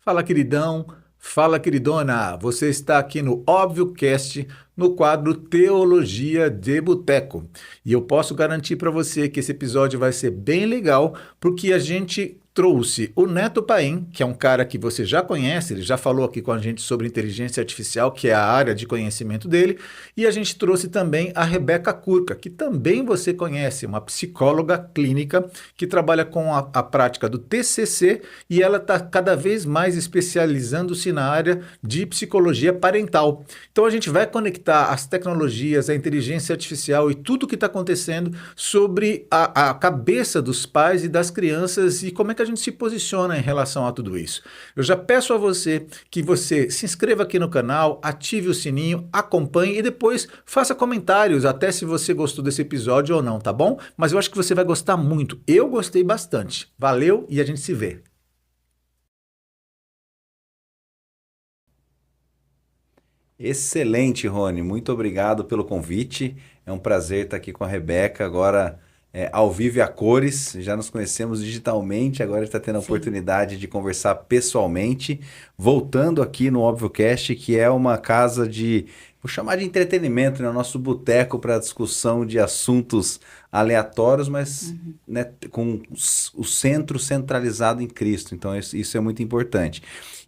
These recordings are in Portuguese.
Fala, queridão. Fala, queridona. Você está aqui no ObvioCast, no quadro Teologia de Boteco. E eu posso garantir para você que esse episódio vai ser bem legal, porque a gente trouxe o Neto Paim, que é um cara que você já conhece, ele já falou aqui com a gente sobre inteligência artificial, que é a área de conhecimento dele, e a gente trouxe também a Rebeca Curca, que também você conhece, uma psicóloga clínica que trabalha com a prática do TCC e ela está cada vez mais especializando-se na área de psicologia parental. Então a gente vai conectar as tecnologias, a inteligência artificial e tudo o que está acontecendo sobre a cabeça dos pais e das crianças e como é que a gente se posiciona em relação a tudo isso. Eu já peço a você que você se inscreva aqui no canal, ative o sininho, acompanhe e depois faça comentários, até se você gostou desse episódio ou não, tá bom? Mas eu acho que você vai gostar muito. Eu gostei bastante. Valeu e a gente se vê. Excelente, Rony. Muito obrigado pelo convite. É um prazer estar aqui com a Rebeca, agora ao vivo e a cores. Já nos conhecemos digitalmente, agora está tendo a Sim. oportunidade de conversar pessoalmente. Voltando aqui no ObvioCast, que é uma casa de, vou chamar de entretenimento, né? Nosso boteco para discussão de assuntos aleatórios, mas Uhum. né, com o centro centralizado em Cristo. Então, isso é muito importante.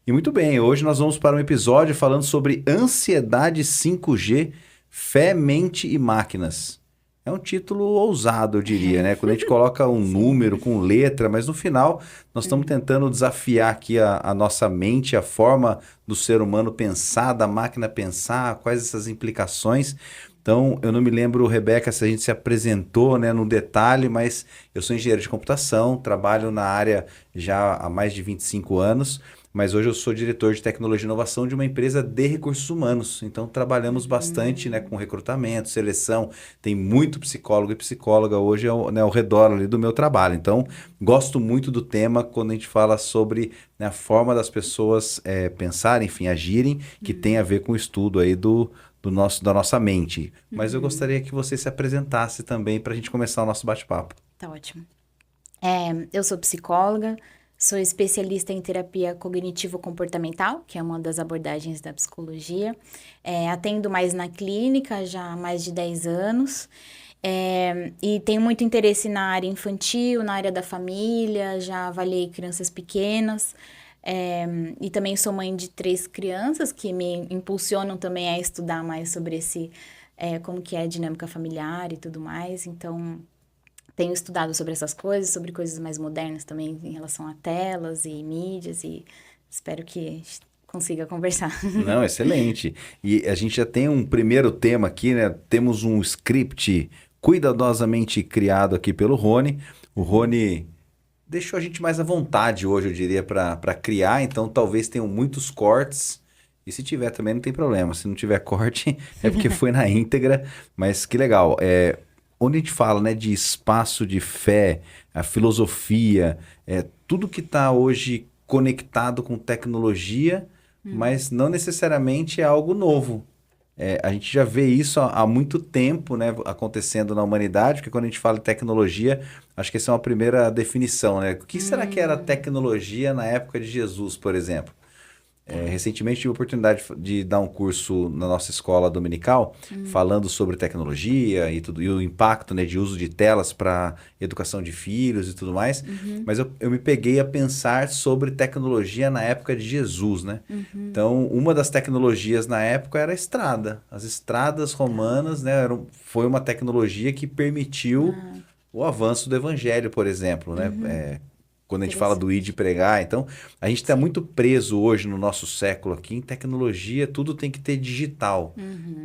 E muito bem, hoje nós vamos para um episódio falando sobre ansiedade 5G, fé, mente e máquinas. É um título ousado, eu diria, né? Quando a gente coloca um Sim. número com letra, mas no final nós estamos Uhum. tentando desafiar aqui a nossa mente, a forma do ser humano pensar, da máquina pensar, quais essas implicações. Então, eu não me lembro, Rebeca, se a gente se apresentou, né, no detalhe, mas eu sou engenheiro de computação, trabalho na área já há mais de 25 anos. Mas hoje eu sou diretor de tecnologia e inovação de uma empresa de recursos humanos. Então trabalhamos bastante, né, com Uhum. recrutamento, seleção. Tem muito psicólogo e psicóloga hoje né, ao redor ali do meu trabalho. Então gosto muito do tema quando a gente fala sobre, né, a forma das pessoas pensarem, enfim, agirem, que tem a Uhum. ver com o estudo aí da nossa mente. Mas eu Uhum. gostaria que você se apresentasse também para a gente começar o nosso bate-papo. Tá ótimo. Eu sou psicóloga, sou especialista em terapia cognitivo-comportamental, que é uma das abordagens da psicologia. Atendo mais na clínica já há mais de 10 anos. E tenho muito interesse na área infantil, na área da família, já avaliei crianças pequenas. É, e também sou mãe de 3 crianças que me impulsionam também a estudar mais sobre como que é a dinâmica familiar e tudo mais. Então, tenho estudado sobre essas coisas, sobre coisas mais modernas também em relação a telas e mídias e espero que a gente consiga conversar. Não, excelente. E a gente já tem um primeiro tema aqui, né? Temos um script cuidadosamente criado aqui pelo Rony. O Rony deixou a gente mais à vontade hoje, eu diria, para criar, então talvez tenham muitos cortes. E se tiver também não tem problema. Se não tiver corte, é porque foi na íntegra. Mas que legal. Onde a gente fala, né, de espaço de fé, a filosofia, tudo que está hoje conectado com tecnologia, Hum. mas não necessariamente é algo novo. A gente já vê isso há muito tempo, né, acontecendo na humanidade, porque quando a gente fala de tecnologia, acho que essa é uma primeira definição, né? O que será que era Hum, tecnologia na época de Jesus, por exemplo? tá. Recentemente tive a oportunidade de dar um curso na nossa escola dominical Hum, falando sobre tecnologia e tudo, e o impacto, né, de uso de telas para educação de filhos e tudo mais. uhum, Mas eu me peguei a pensar sobre tecnologia na época de Jesus, né? uhum, Então, uma das tecnologias na época era a estrada. As estradas tá. romanas, né, foi uma tecnologia que permitiu Ah, o avanço do evangelho, por exemplo, né? uhum, Quando a gente fala do ir de interessante. pregar, então a gente está Sim. muito preso hoje no nosso século aqui em tecnologia, tudo tem que ter digital,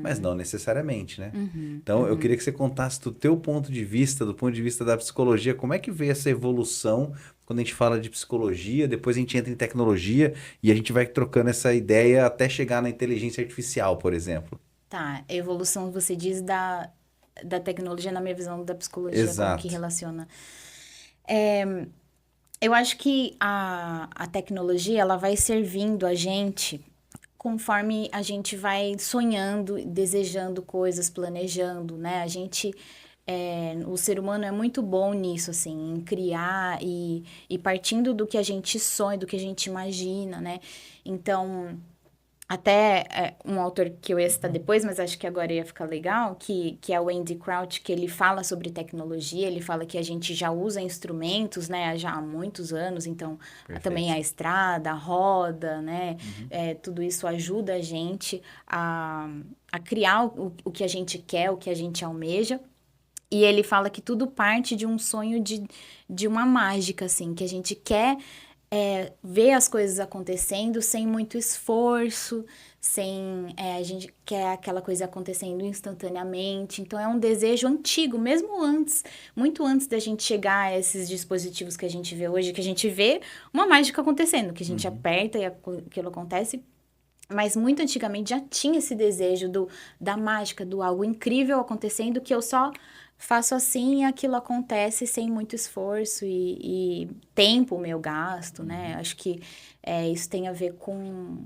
mas Uhum, não necessariamente, né? uhum, Então eu queria uhum. que você contasse do teu ponto de vista, do ponto de vista da psicologia, como é que veio essa evolução quando a gente fala de psicologia, depois a gente entra em tecnologia e a gente vai trocando essa ideia até chegar na inteligência artificial, por exemplo. Tá, evolução você diz da tecnologia na minha visão da psicologia, como que Exato. relaciona. Eu acho que a tecnologia ela vai servindo a gente conforme a gente vai sonhando, desejando coisas, planejando, né? A gente o ser humano é muito bom nisso, assim, em criar e partindo do que a gente sonha, do que a gente imagina, né? Então, até um autor que eu ia citar depois, mas acho que agora ia ficar legal, que é o Andy Crouch, que ele fala sobre tecnologia, ele fala que a gente já usa instrumentos, né, já há muitos anos, então também a estrada, a roda, né, tudo isso ajuda a gente a criar o que a gente quer, o que a gente almeja. E ele fala que tudo parte de um sonho de uma mágica, assim, que a gente quer ver as coisas acontecendo sem muito esforço, a gente quer aquela coisa acontecendo instantaneamente. Então, é um desejo antigo, mesmo antes, muito antes da gente chegar a esses dispositivos que a gente vê hoje, que a gente vê uma mágica acontecendo, que a gente aperta e aquilo acontece. Mas muito antigamente já tinha esse desejo da mágica, do algo incrível acontecendo, que eu só faço assim e aquilo acontece sem muito esforço e tempo meu gasto, né? Acho que isso tem a ver com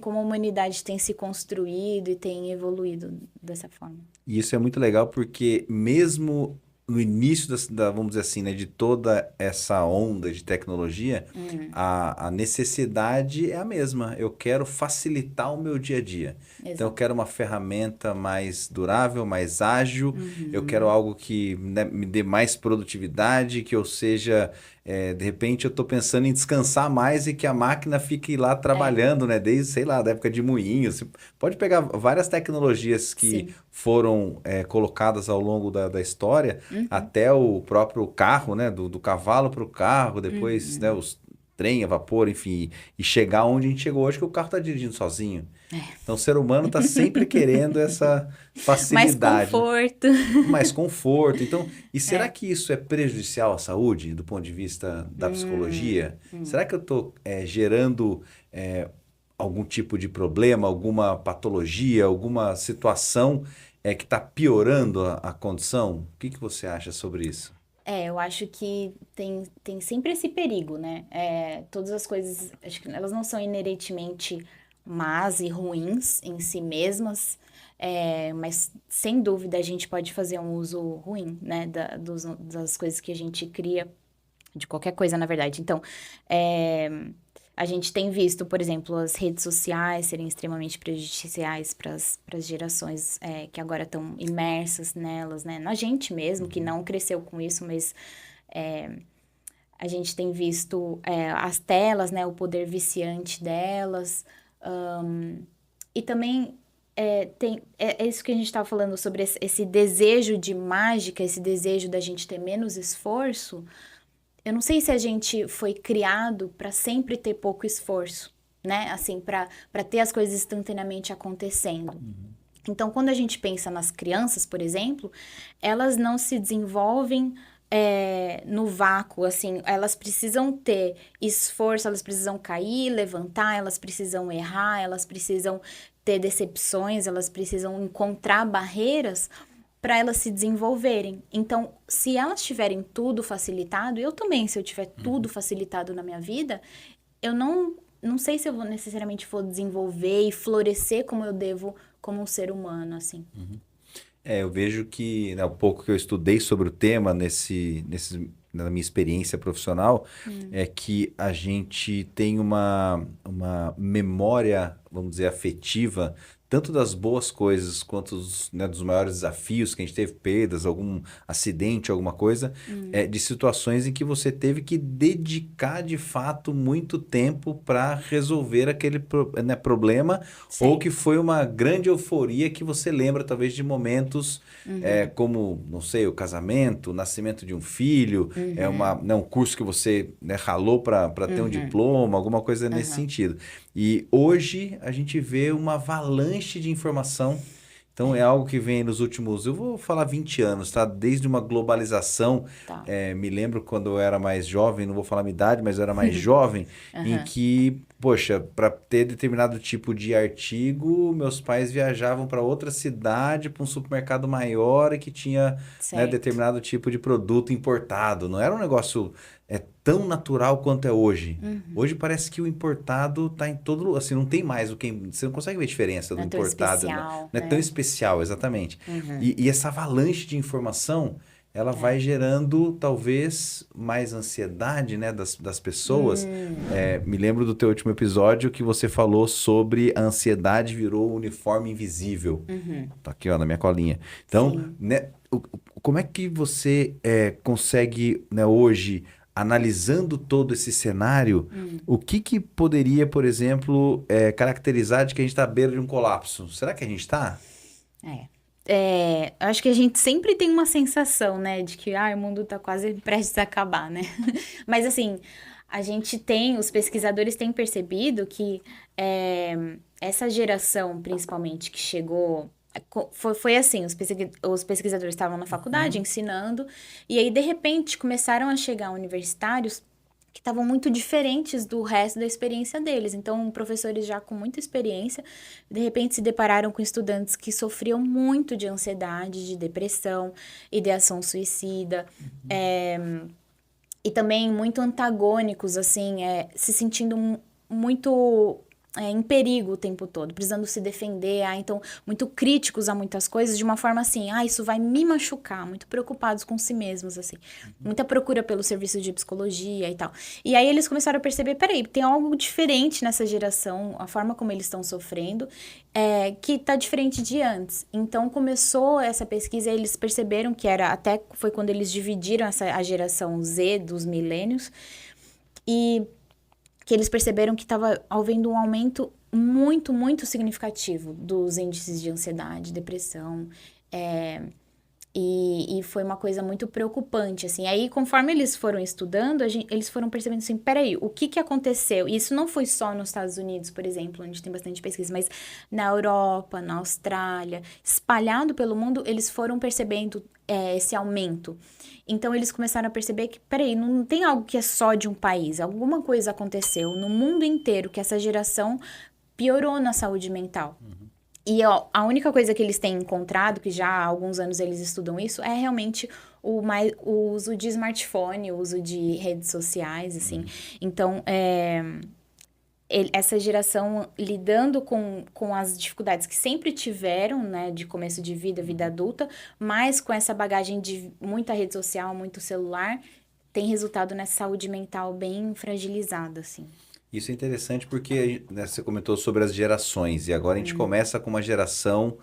como a humanidade tem se construído e tem evoluído dessa forma. E isso é muito legal porque mesmo no início vamos dizer assim, né, de toda essa onda de tecnologia, a necessidade é a mesma. Eu quero facilitar o meu dia a dia. Exato. Então, eu quero uma ferramenta mais durável, mais ágil. Eu quero algo que, né, me dê mais produtividade, que eu seja... de repente, eu estou pensando em descansar mais e que a máquina fique lá trabalhando, né? Desde, sei lá, da época de moinho. Você pode pegar várias tecnologias que Sim. foram colocadas ao longo da história, até o próprio carro, né? Do cavalo para o carro, depois, né, os trem a vapor, enfim, e chegar onde a gente chegou hoje, que o carro está dirigindo sozinho. Então, o ser humano está sempre querendo essa facilidade. Mais conforto. Mais conforto. Então, e será que isso é prejudicial à saúde, do ponto de vista da psicologia? Será que eu estou gerando algum tipo de problema, alguma patologia, alguma situação que está piorando a condição? O que você acha sobre isso? Eu acho que tem sempre esse perigo, né? Todas as coisas, acho que elas não são inerentemente más e ruins em si mesmas, mas sem dúvida a gente pode fazer um uso ruim, né? Das coisas que a gente cria, de qualquer coisa, na verdade. Então, a gente tem visto, por exemplo, as redes sociais serem extremamente prejudiciais para as gerações que agora estão imersas nelas, né? Na gente mesmo, que não cresceu com isso, mas a gente tem visto as telas, né? O poder viciante delas. E também é isso que a gente estava falando sobre esse desejo de mágica, esse desejo da gente ter menos esforço. Eu não sei se a gente foi criado para sempre ter pouco esforço, né? Assim, para ter as coisas instantaneamente acontecendo. Então, quando a gente pensa nas crianças, por exemplo, elas não se desenvolvem no vácuo, assim, elas precisam ter esforço, elas precisam cair, levantar, elas precisam errar, elas precisam ter decepções, elas precisam encontrar barreiras para elas se desenvolverem. Então, se elas tiverem tudo facilitado, eu também, se eu tiver tudo facilitado na minha vida, eu não sei se eu necessariamente vou desenvolver e florescer como eu devo como um ser humano, assim. Eu vejo que, né, o pouco que eu estudei sobre o tema na minha experiência profissional, é que a gente tem uma memória, vamos dizer, afetiva, tanto das boas coisas quanto dos maiores desafios que a gente teve, perdas, algum acidente, alguma coisa, de situações em que você teve que dedicar de fato muito tempo para resolver aquele problema, Sim. ou que foi uma grande euforia que você lembra talvez de momentos como, não sei, o casamento, o nascimento de um filho, um curso que você, né, ralou para ter um diploma, alguma coisa nesse sentido. E hoje a gente vê uma avalanche de informação. Então é algo que vem nos últimos, eu vou falar 20 anos, tá? Desde uma globalização, Tá. me lembro quando eu era mais jovem, não vou falar a minha idade, mas eu era mais jovem, em que, poxa, para ter determinado tipo de artigo, meus pais viajavam para outra cidade, para um supermercado maior e que tinha, né, Certo. determinado tipo de produto importado. Não era um negócio é tão natural quanto é hoje. Hoje parece que o importado está em todo... Assim, não tem mais o que... Você não consegue ver a diferença do Não é tão importado. especial, Não é né? tão especial, exatamente. Uhum. E essa avalanche de informação, ela vai gerando, talvez, mais ansiedade, né, das pessoas. Me lembro do teu último episódio que você falou sobre a ansiedade virou um uniforme invisível. Tá aqui, ó, na minha colinha. Então, Sim. né, como é que você consegue, né, hoje, analisando todo esse cenário, o que poderia, por exemplo, caracterizar de que a gente está à beira de um colapso? Será que a gente está? Eu acho que a gente sempre tem uma sensação, né, de que o mundo tá quase prestes a acabar, né? Mas assim, os pesquisadores têm percebido que essa geração, principalmente, que chegou. Foi assim, os pesquisadores estavam na faculdade ensinando, e aí, de repente, começaram a chegar universitários que estavam muito diferentes do resto da experiência deles. Então, professores já com muita experiência, de repente se depararam com estudantes que sofriam muito de ansiedade, de depressão, ideação suicida, e também muito antagônicos, assim, se sentindo muito em perigo o tempo todo, precisando se defender, então muito críticos a muitas coisas, de uma forma assim, isso vai me machucar, muito preocupados com si mesmos, assim, muita procura pelo serviço de psicologia e tal. E aí eles começaram a perceber, peraí, tem algo diferente nessa geração, a forma como eles estão sofrendo, que tá diferente de antes. Então começou essa pesquisa, eles perceberam que até foi quando eles dividiram a geração Z dos milênios, e que eles perceberam que estava havendo um aumento muito, muito significativo dos índices de ansiedade, depressão, e foi uma coisa muito preocupante, assim. Aí, conforme eles foram estudando, eles foram percebendo assim, peraí, o que aconteceu? E isso não foi só nos Estados Unidos, por exemplo, onde tem bastante pesquisa, mas na Europa, na Austrália, espalhado pelo mundo, eles foram percebendo esse aumento. Então, eles começaram a perceber que, peraí, não tem algo que é só de um país. Alguma coisa aconteceu no mundo inteiro que essa geração piorou na saúde mental. E a única coisa que eles têm encontrado, que já há alguns anos eles estudam isso, é realmente o uso de smartphone, o uso de redes sociais, assim. Então, essa geração lidando com as dificuldades que sempre tiveram, né, de começo de vida adulta, mas com essa bagagem de muita rede social, muito celular, tem resultado nessa saúde mental bem fragilizada, assim. Isso é interessante porque, né, você comentou sobre as gerações, e agora a gente começa com uma geração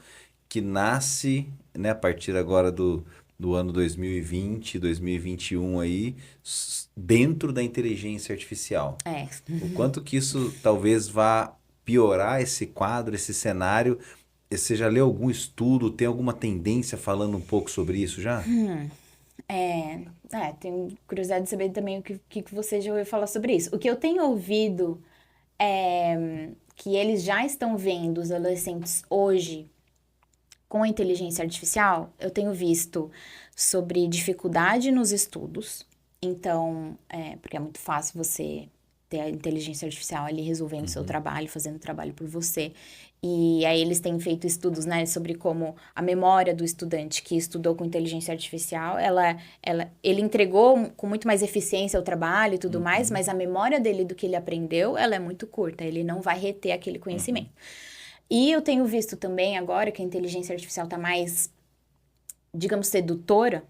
que nasce, né, a partir agora do ano 2020, 2021 aí, dentro da inteligência artificial. O quanto que isso talvez vá piorar esse quadro, esse cenário. Você já leu algum estudo, tem alguma tendência falando um pouco sobre isso já? Tenho curiosidade de saber também o que você já ouviu falar sobre isso. O que eu tenho ouvido é que eles já estão vendo os adolescentes hoje com a inteligência artificial. Eu tenho visto sobre dificuldade nos estudos. Então, porque é muito fácil você ter a inteligência artificial ali resolvendo o seu trabalho, fazendo o trabalho por você. E aí eles têm feito estudos, né, sobre como a memória do estudante que estudou com inteligência artificial, ele entregou com muito mais eficiência o trabalho e tudo mais, mas a memória dele do que ele aprendeu, ela é muito curta, ele não vai reter aquele conhecimento. E eu tenho visto também agora que a inteligência artificial está mais, digamos, sedutora,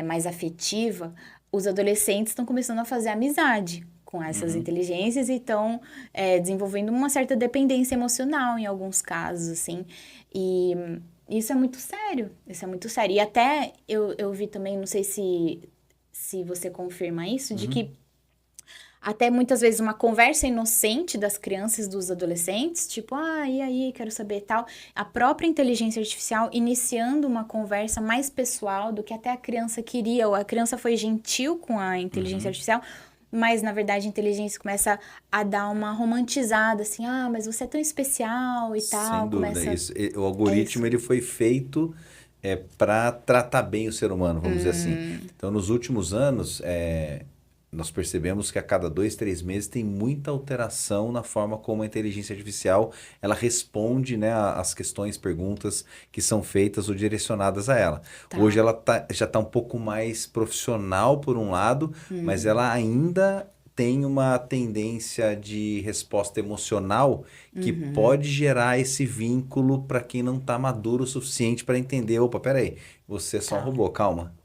mais afetiva, os adolescentes estão começando a fazer amizade com essas inteligências e estão desenvolvendo uma certa dependência emocional em alguns casos, assim. E isso é muito sério, E até eu vi também, não sei se você confirma isso, de que até muitas vezes uma conversa inocente das crianças e dos adolescentes, tipo, e aí, quero saber tal. A própria inteligência artificial iniciando uma conversa mais pessoal do que até a criança queria, ou a criança foi gentil com a inteligência artificial, mas na verdade a inteligência começa a dar uma romantizada, assim, mas você é tão especial e tal. Sem dúvida, isso. O algoritmo ele foi feito para tratar bem o ser humano, vamos dizer assim. Então, nos últimos anos, nós percebemos que a cada 2, 3 meses tem muita alteração na forma como a inteligência artificial ela responde, né, às questões, perguntas que são feitas ou direcionadas a ela. Tá. Hoje ela já está um pouco mais profissional por um lado, mas ela ainda tem uma tendência de resposta emocional que pode gerar esse vínculo para quem não está maduro o suficiente para entender, opa, peraí, você é só um robô, calma.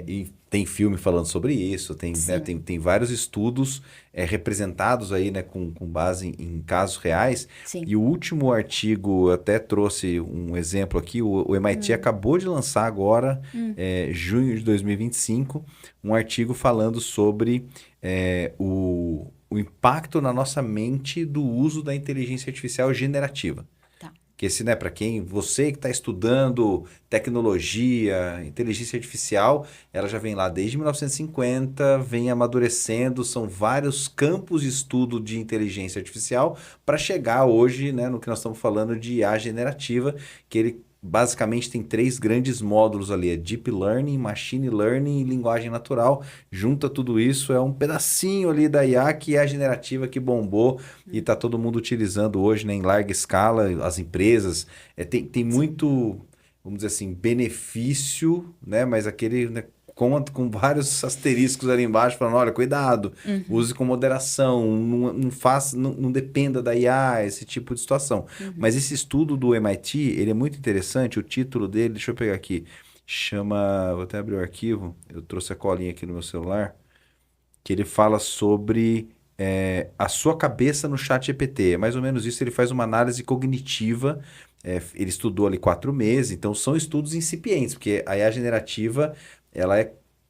E tem filme falando sobre isso, tem vários estudos representados aí, né, com base em casos reais. Sim. E o último artigo, eu até trouxe um exemplo aqui, o MIT acabou de lançar agora, junho de 2025, um artigo falando sobre o impacto na nossa mente do uso da inteligência artificial generativa. Que esse, né, para você que está estudando tecnologia, inteligência artificial, ela já vem lá desde 1950, vem amadurecendo, são vários campos de estudo de inteligência artificial para chegar hoje, né, no que nós estamos falando de IA generativa, que ele basicamente tem 3 grandes módulos ali, é Deep Learning, Machine Learning e Linguagem Natural. Junta tudo isso, é um pedacinho ali da IA que é a generativa que bombou e está todo mundo utilizando hoje, né, em larga escala, as empresas. Tem muito, vamos dizer assim, benefício, né, mas aquele... né, com vários asteriscos ali embaixo, falando, olha, cuidado, use com moderação, não dependa da IA, esse tipo de situação. Mas esse estudo do MIT, ele é muito interessante, o título dele, deixa eu pegar aqui, vou até abrir o arquivo, eu trouxe a colinha aqui no meu celular, que ele fala sobre a sua cabeça no ChatGPT. É mais ou menos isso, ele faz uma análise cognitiva, ele estudou ali 4 meses, então são estudos incipientes, porque a IA generativa ela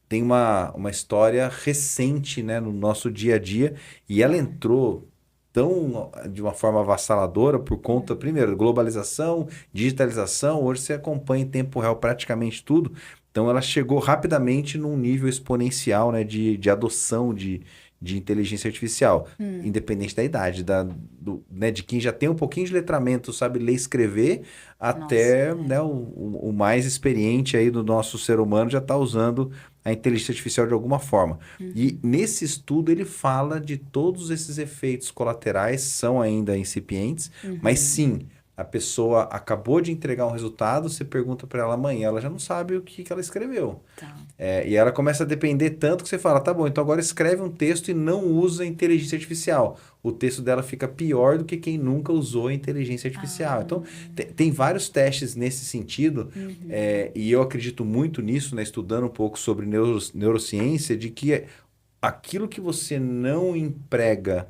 tem uma história recente, né, no nosso dia a dia, e ela entrou de uma forma avassaladora por conta, primeiro, globalização, digitalização, hoje você acompanha em tempo real praticamente tudo, então ela chegou rapidamente num nível exponencial, né, de adoção de inteligência artificial, independente da idade, né, de quem já tem um pouquinho de letramento, sabe ler e escrever, até né, o mais experiente aí do nosso ser humano já está usando a inteligência artificial de alguma forma. E nesse estudo ele fala de todos esses efeitos colaterais, são ainda incipientes, mas sim, a pessoa acabou de entregar um resultado, você pergunta para ela amanhã, ela já não sabe o que ela escreveu. Tá. E ela começa a depender tanto que você fala, tá bom, então agora escreve um texto e não usa inteligência artificial. O texto dela fica pior do que quem nunca usou a inteligência artificial. Então, tem vários testes nesse sentido, e eu acredito muito nisso, né, estudando um pouco sobre neurociência, de que aquilo que você não emprega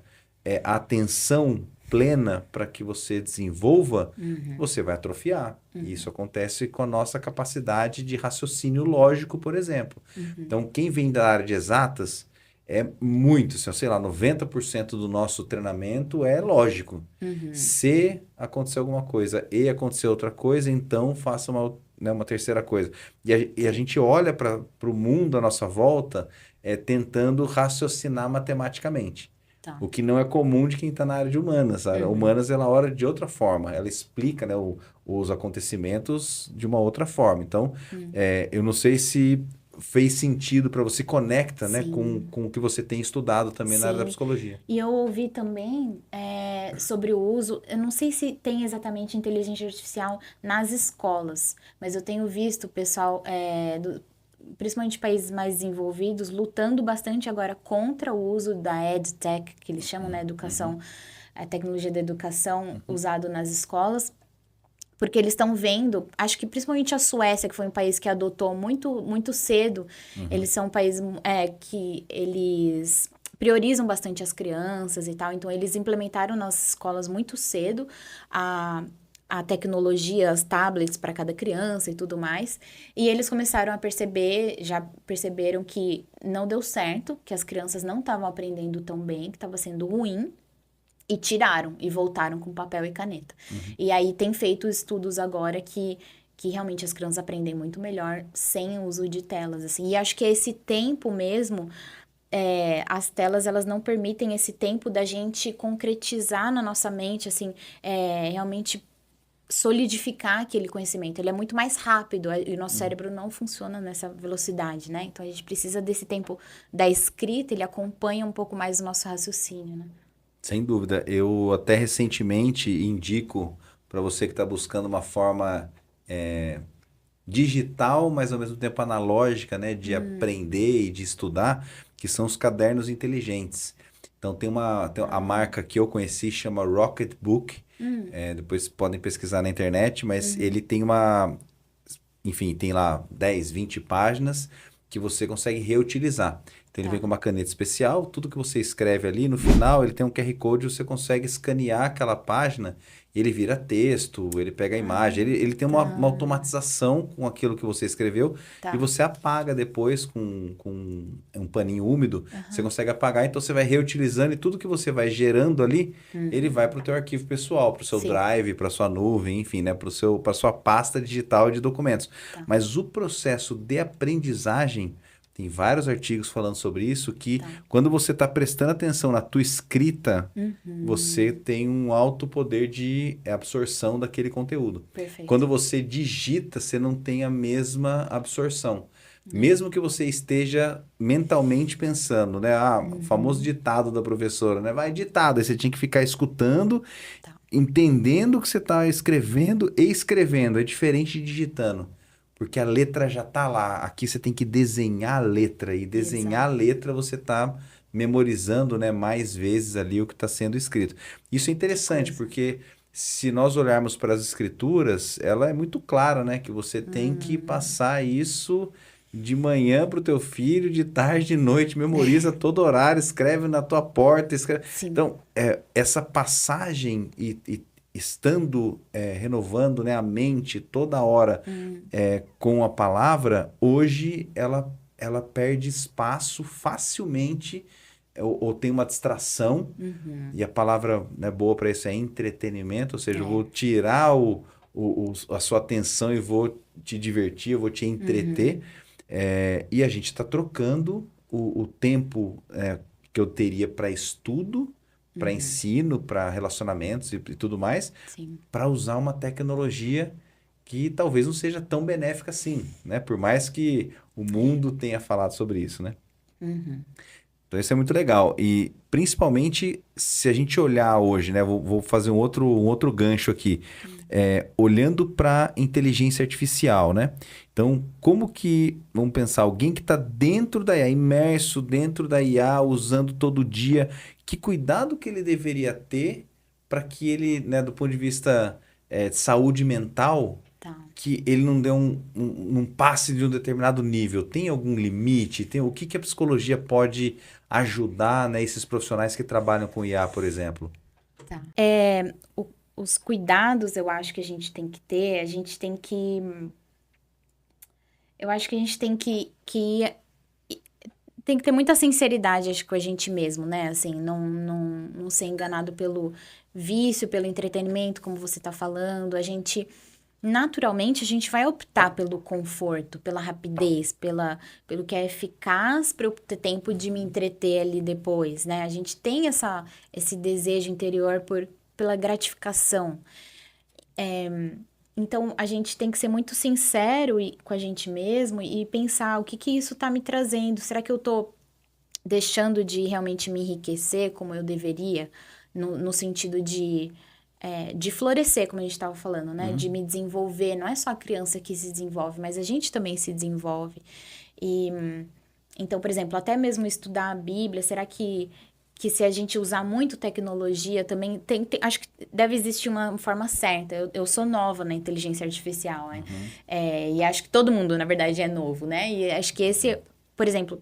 a atenção plena para que você desenvolva, você vai atrofiar. E isso acontece com a nossa capacidade de raciocínio lógico, por exemplo. Então, quem vem da área de exatas é muito, sei lá, 90% do nosso treinamento é lógico. Se acontecer alguma coisa e acontecer outra coisa, então faça uma terceira coisa. E a gente olha para o mundo à nossa volta tentando raciocinar matematicamente. Tá. O que não é comum de quem está na área de humanas. A humanas, ela ora de outra forma. Ela explica, né, os acontecimentos de uma outra forma. Então, eu não sei se fez sentido para você, conecta, né, com o que você tem estudado também na área da psicologia. E eu ouvi também sobre o uso, eu não sei se tem exatamente inteligência artificial nas escolas, mas eu tenho visto o pessoal principalmente países mais desenvolvidos, lutando bastante agora contra o uso da EdTech, que eles chamam, né, educação, a tecnologia da educação usado nas escolas, porque eles estão vendo, acho que principalmente a Suécia, que foi um país que adotou muito, muito cedo, eles são um país que eles priorizam bastante as crianças e tal, então eles implementaram nas escolas muito cedo a tecnologia, as tablets para cada criança e tudo mais. E eles começaram a já perceberam que não deu certo, que as crianças não estavam aprendendo tão bem, que estava sendo ruim, e tiraram e voltaram com papel e caneta. E aí tem feito estudos agora que realmente as crianças aprendem muito melhor sem o uso de telas, assim. E acho que esse tempo mesmo, as telas, elas não permitem esse tempo da gente concretizar na nossa mente, assim, realmente solidificar aquele conhecimento. Ele é muito mais rápido e o nosso cérebro não funciona nessa velocidade, né? Então, a gente precisa desse tempo da escrita, ele acompanha um pouco mais o nosso raciocínio, né? Sem dúvida. Eu até recentemente indico para você que está buscando uma forma digital, mas ao mesmo tempo analógica, né, de aprender e de estudar, que são os cadernos inteligentes. Então tem a marca que eu conheci, chama Rocketbook. Depois podem pesquisar na internet, mas ele tem enfim, tem lá 10, 20 páginas que você consegue reutilizar. Então ele vem com uma caneta especial, tudo que você escreve ali, no final ele tem um QR Code, você consegue escanear aquela página, ele vira texto, ele pega a imagem, ele tem uma automatização com aquilo que você escreveu e você apaga depois com um paninho úmido, você consegue apagar, então você vai reutilizando e tudo que você vai gerando ali, ele vai para o teu arquivo pessoal, para o seu drive, para a sua nuvem, enfim, né, para a sua pasta digital de documentos. Mas o processo de aprendizagem, tem vários artigos falando sobre isso, que quando você está prestando atenção na tua escrita, você tem um alto poder de absorção daquele conteúdo. Perfeito. Quando você digita, você não tem a mesma absorção. Mesmo que você esteja mentalmente pensando, né? O famoso ditado da professora, né? Vai ditado, aí você tinha que ficar escutando, entendendo o que você está escrevendo e escrevendo. É diferente de digitando. Porque a letra já está lá. Aqui você tem que desenhar a letra. E desenhar a letra você está memorizando, né, mais vezes ali o que está sendo escrito. Isso é interessante, porque se nós olharmos para as escrituras, ela é muito clara, né? Que você tem que passar isso de manhã para o teu filho, de tarde, de noite. Memoriza todo horário, escreve na tua porta. Escreve... Então, essa passagem estando renovando, né, a mente toda hora com a palavra, hoje ela perde espaço facilmente ou tem uma distração, e a palavra, né, boa para isso é entretenimento, ou seja, eu vou tirar a sua atenção e vou te divertir, eu vou te entreter, e a gente está trocando o tempo que eu teria para estudo, para ensino, para relacionamentos e tudo mais, para usar uma tecnologia que talvez não seja tão benéfica assim, né? Por mais que o mundo tenha falado sobre isso, né? Então isso é muito legal. E principalmente se a gente olhar hoje, né? Vou fazer um outro gancho aqui. Olhando para inteligência artificial, né? Então, como que, vamos pensar, alguém que está dentro da IA, imerso dentro da IA, usando todo dia, que cuidado que ele deveria ter para que ele, né, do ponto de vista de saúde mental, que ele não dê um passe de um determinado nível? Tem algum limite? O que a psicologia pode ajudar, né, esses profissionais que trabalham com IA, por exemplo? Os cuidados, eu acho que a gente tem que ter, eu acho que a gente tem que ter muita sinceridade, acho, com a gente mesmo, né? Assim, não ser enganado pelo vício, pelo entretenimento, como você tá falando. Naturalmente, a gente vai optar pelo conforto, pela rapidez, pelo que é eficaz para eu ter tempo de me entreter ali depois, né? A gente tem esse desejo interior pela gratificação. Então, a gente tem que ser muito sincero com a gente mesmo e pensar o que isso está me trazendo. Será que eu estou deixando de realmente me enriquecer como eu deveria? No sentido de florescer, como a gente estava falando, né? De me desenvolver. Não é só a criança que se desenvolve, mas a gente também se desenvolve. Então, por exemplo, até mesmo estudar a Bíblia, será que se a gente usar muito tecnologia, também acho que deve existir uma forma certa. Eu sou nova na inteligência artificial, né? E acho que todo mundo, na verdade, é novo, né? E acho que por exemplo,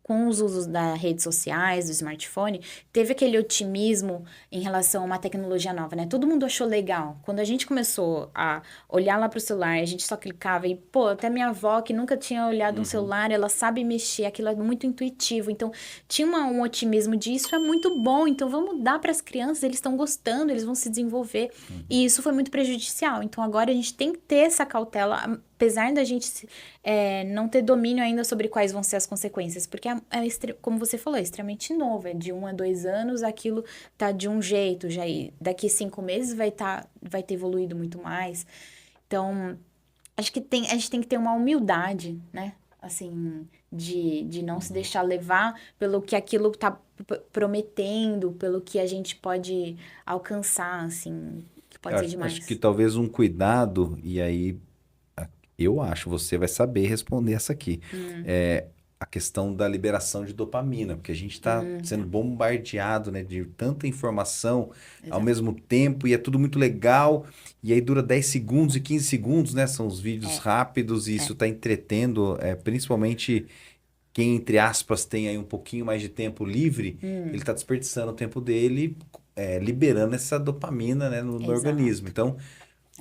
com os usos das redes sociais, do smartphone, teve aquele otimismo em relação a uma tecnologia nova, né? Todo mundo achou legal. Quando a gente começou a olhar lá pro celular, a gente só clicava e, até minha avó, que nunca tinha olhado um celular, ela sabe mexer, aquilo é muito intuitivo. Então, tinha um otimismo de isso é muito bom, então vamos dar para as crianças, eles estão gostando, eles vão se desenvolver. E isso foi muito prejudicial. Então, agora a gente tem que ter essa cautela apesar da gente não ter domínio ainda sobre quais vão ser as consequências, porque como você falou, é extremamente novo, é de 1 a 2 anos, aquilo tá de um jeito, já daqui 5 meses vai ter evoluído muito mais. Então, acho que a gente tem que ter uma humildade, né? Assim, de não se deixar levar pelo que aquilo tá prometendo, pelo que a gente pode alcançar, assim, que pode ser demais. Acho que talvez um cuidado, e aí eu acho, você vai saber responder essa aqui. É a questão da liberação de dopamina, porque a gente está sendo bombardeado, né, de tanta informação ao mesmo tempo, e é tudo muito legal, e aí dura 10 segundos e 15 segundos, né? São os vídeos rápidos, e isso está entretendo, principalmente quem, entre aspas, tem aí um pouquinho mais de tempo livre, ele está desperdiçando o tempo dele, liberando essa dopamina, né, no organismo. Então,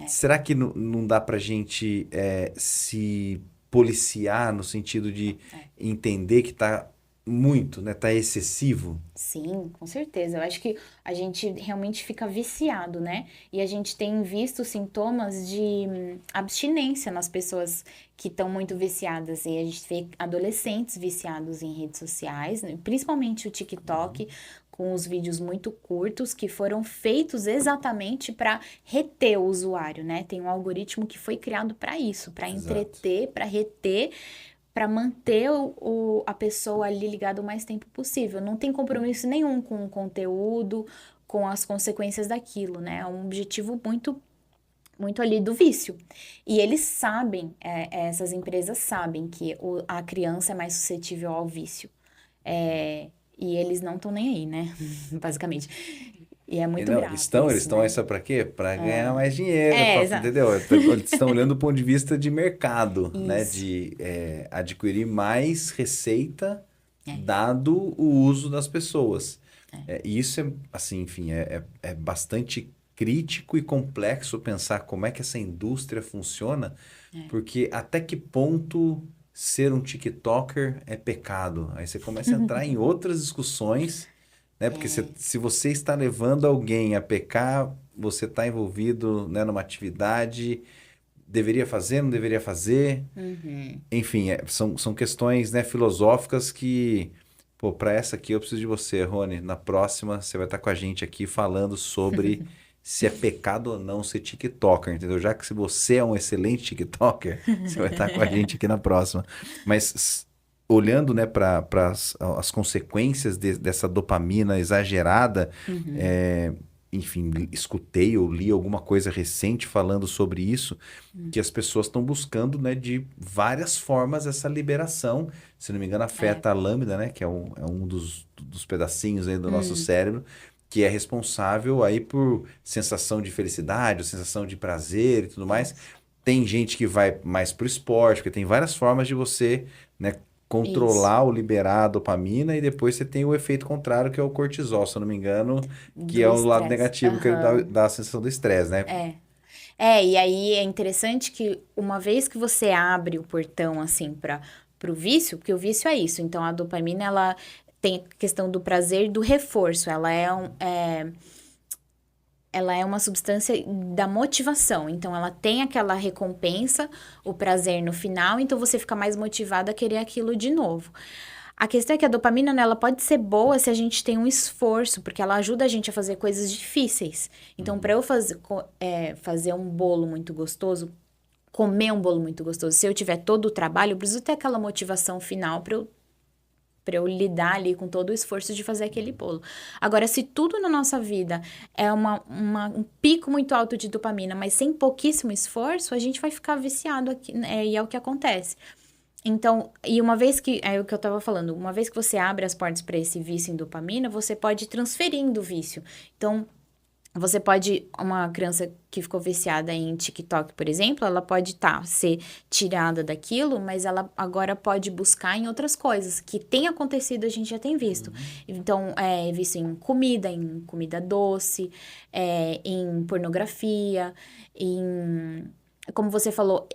será que não dá pra gente se policiar no sentido de entender que tá muito, né? Tá excessivo? Sim, com certeza. Eu acho que a gente realmente fica viciado, né? E a gente tem visto sintomas de abstinência nas pessoas que estão muito viciadas. E a gente vê adolescentes viciados em redes sociais, né? Principalmente o TikTok, com os vídeos muito curtos que foram feitos exatamente para reter o usuário, né? Tem um algoritmo que foi criado para isso, para entreter, para reter, para manter a pessoa ali ligada o mais tempo possível. Não tem compromisso nenhum com o conteúdo, com as consequências daquilo, né? É um objetivo muito ali do vício. E eles sabem, essas empresas sabem que a criança é mais suscetível ao vício. E eles não estão nem aí, né? Basicamente. E é muito grave Eles isso, estão né? aí só para quê? Para ganhar mais dinheiro, Exato. entendeu? Eles estão olhando do ponto de vista de mercado, né? Isso. De adquirir mais receita dado o uso das pessoas. E isso assim, enfim, é bastante crítico e complexo pensar como é que essa indústria funciona, porque até que ponto ser um TikToker é pecado? Aí você começa a entrar em outras discussões, né? Porque se você está levando alguém a pecar, você está envolvido, né, numa atividade, deveria fazer, não deveria fazer? Enfim, são questões, né, filosóficas que, pô, para essa aqui eu preciso de você, Rony. Na próxima você vai estar com a gente aqui falando sobre se é pecado ou não ser TikToker, entendeu? Já que se você é um excelente TikToker, você vai estar com a gente aqui na próxima. Mas olhando, né, para as consequências dessa dopamina exagerada, enfim, escutei ou li alguma coisa recente falando sobre isso, que as pessoas estão buscando, né, de várias formas essa liberação. Se não me engano, afeta a lâmina, né, que é um dos pedacinhos aí do nosso cérebro, que é responsável aí por sensação de felicidade, sensação de prazer e tudo mais. Tem gente que vai mais pro esporte, porque tem várias formas de você, né, controlar ou liberar a dopamina, e depois você tem o efeito contrário, que é o cortisol, se eu não me engano, que é o lado negativo, que ele dá a sensação do estresse, né? E aí é interessante que uma vez que você abre o portão, assim, para o vício, porque o vício é isso, então a dopamina, ela tem a questão do prazer e do reforço, ela é uma substância da motivação, então ela tem aquela recompensa, o prazer no final, então você fica mais motivado a querer aquilo de novo. A questão é que a dopamina, né, ela pode ser boa se a gente tem um esforço, porque ela ajuda a gente a fazer coisas difíceis. Então, para eu fazer um bolo muito gostoso, comer um bolo muito gostoso, se eu tiver todo o trabalho, eu preciso ter aquela motivação final para eu lidar ali com todo o esforço de fazer aquele bolo. Agora, se tudo na nossa vida é um pico muito alto de dopamina, mas sem pouquíssimo esforço, a gente vai ficar viciado aqui, né? E é o que acontece. Então, e uma vez que, é o que eu tava falando, uma vez que você abre as portas para esse vício em dopamina, você pode ir transferindo o vício. Então, você pode, uma criança que ficou viciada em TikTok, por exemplo, ela pode ser tirada daquilo, mas ela agora pode buscar em outras coisas que tem acontecido, a gente já tem visto. Então, vício em comida doce, em pornografia, em como você falou,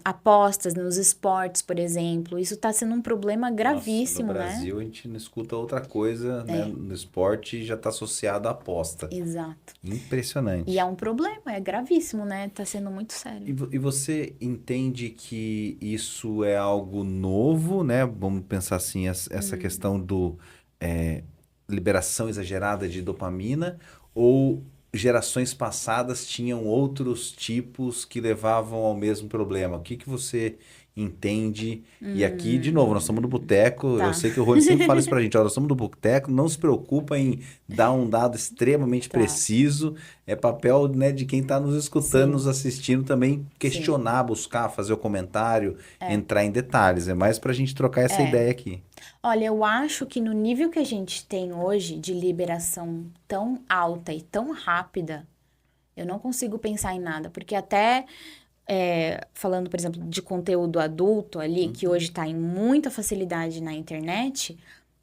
apostas nos esportes, por exemplo, isso está sendo um problema gravíssimo, Nossa, no né? Brasil a gente não escuta outra coisa, né? No esporte já está associado à aposta. Exato. Impressionante. E é um problema, é gravíssimo, né? Tá sendo muito E, sério. e você entende que isso é algo novo, né? Vamos pensar assim, essa questão do liberação exagerada de dopamina, ou gerações passadas tinham outros tipos que levavam ao mesmo problema? O que que você entende? E aqui, de novo, nós estamos no boteco, eu Tá. sei que o Rony sempre fala isso pra gente, ó, nós estamos no boteco, não se preocupa em dar um dado extremamente Tá. preciso, é papel, né, de quem está nos escutando, Sim. nos assistindo também, questionar, buscar, fazer o comentário, entrar em detalhes, é mais pra gente trocar essa ideia aqui. Olha, eu acho que no nível que a gente tem hoje de liberação tão alta e tão rápida, eu não consigo pensar em nada, porque até falando, por exemplo, de conteúdo adulto ali, que hoje está em muita facilidade na internet,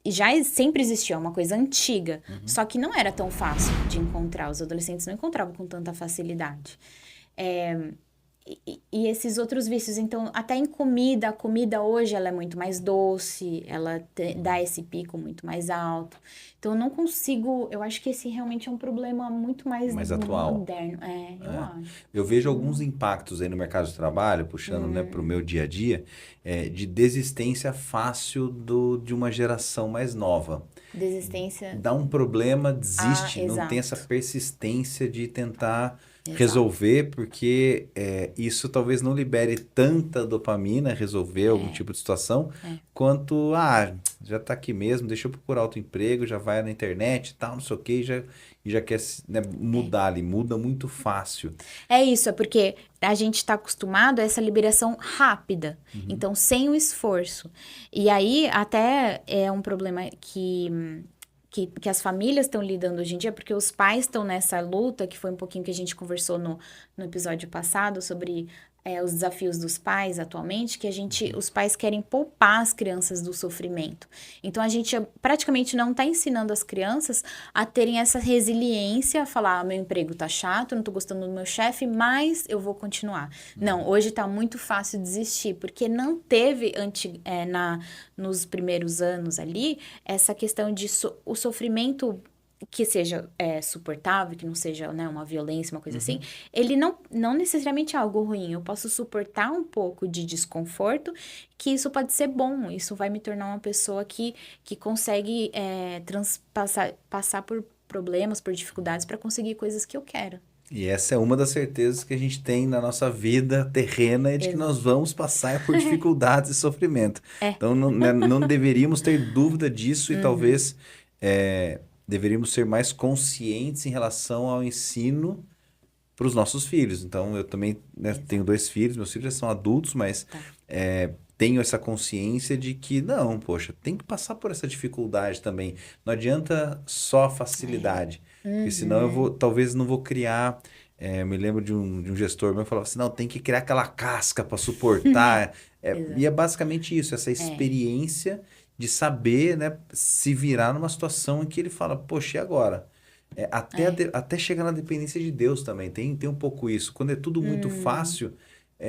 e já sempre existiu, é uma coisa antiga, só que não era tão fácil de encontrar, os adolescentes não encontravam com tanta facilidade. E esses outros vícios, então, até em comida, a comida hoje ela é muito mais doce, ela dá esse pico muito mais alto. Então, eu não consigo, eu acho que esse realmente é um problema muito mais atual. moderno. Eu acho. Eu vejo alguns impactos aí no mercado de trabalho, puxando, né, para o meu dia a dia, de desistência fácil de uma geração mais nova. Desistência. Dá um problema, desiste, não tem exato. essa persistência de tentar Exato. resolver, porque isso talvez não libere tanta dopamina, resolver algum tipo de situação, quanto, já tá aqui mesmo, deixa eu procurar outro emprego, já vai na internet e tal, não sei o quê, e já quer, né, mudar ali, muda muito fácil. É isso, é porque a gente está acostumado a essa liberação rápida, então sem o esforço. E aí até é um problema que as famílias estão lidando hoje em dia, porque os pais estão nessa luta, que foi um pouquinho que a gente conversou no episódio passado sobre os desafios dos pais atualmente, que os pais querem poupar as crianças do sofrimento. Então, a gente praticamente não está ensinando as crianças a terem essa resiliência, a falar, meu emprego tá chato, não tô gostando do meu chefe, mas eu vou continuar. Não, hoje tá muito fácil desistir, porque não teve nos primeiros anos ali essa questão de o sofrimento que seja suportável, que não seja, né, uma violência, uma coisa assim, ele não necessariamente é algo ruim. Eu posso suportar um pouco de desconforto, que isso pode ser bom. Isso vai me tornar uma pessoa que consegue passar por problemas, por dificuldades para conseguir coisas que eu quero. E essa é uma das certezas que a gente tem na nossa vida terrena, é de que nós vamos passar por dificuldades e sofrimento. Então, não deveríamos ter dúvida disso e talvez deveríamos ser mais conscientes em relação ao ensino para os nossos filhos. Então, eu também, né, tenho 2 filhos, meus filhos já são adultos, mas tenho essa consciência de que, não, poxa, tem que passar por essa dificuldade também. Não adianta só a facilidade, porque senão eu talvez não vou criar... eu me lembro de um gestor meu que falava assim, não, tem que criar aquela casca para suportar. E é basicamente isso, essa experiência de saber, né, se virar numa situação em que ele fala, poxa, e agora? Até chegar na dependência de Deus também, tem um pouco isso. Quando é tudo muito fácil,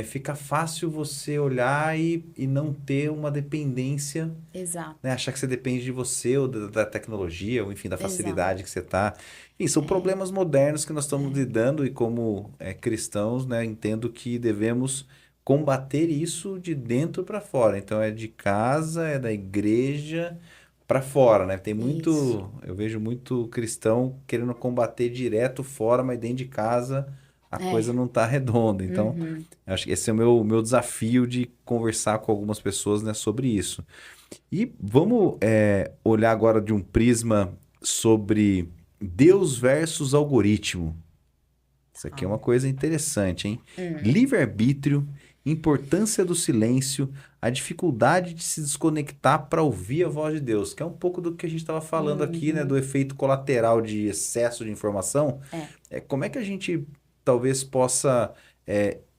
fica fácil você olhar e não ter uma dependência, Exato. né? Achar que você depende de você ou da tecnologia, ou enfim, da facilidade que você está. E são problemas modernos que nós estamos lidando e como cristãos, né, entendo que devemos combater isso de dentro para fora. Então é de casa, é da igreja para fora, né? Tem muito, eu vejo muito cristão querendo combater direto fora, mas dentro de casa a coisa não tá redonda. Então, acho que esse é o meu desafio de conversar com algumas pessoas, né, sobre isso. E vamos olhar agora de um prisma sobre Deus versus algoritmo. Isso aqui é uma coisa interessante, hein? Livre-arbítrio, importância do silêncio, a dificuldade de se desconectar para ouvir a voz de Deus, que é um pouco do que a gente estava falando aqui, né? Do efeito colateral de excesso de informação. Como é que a gente talvez possa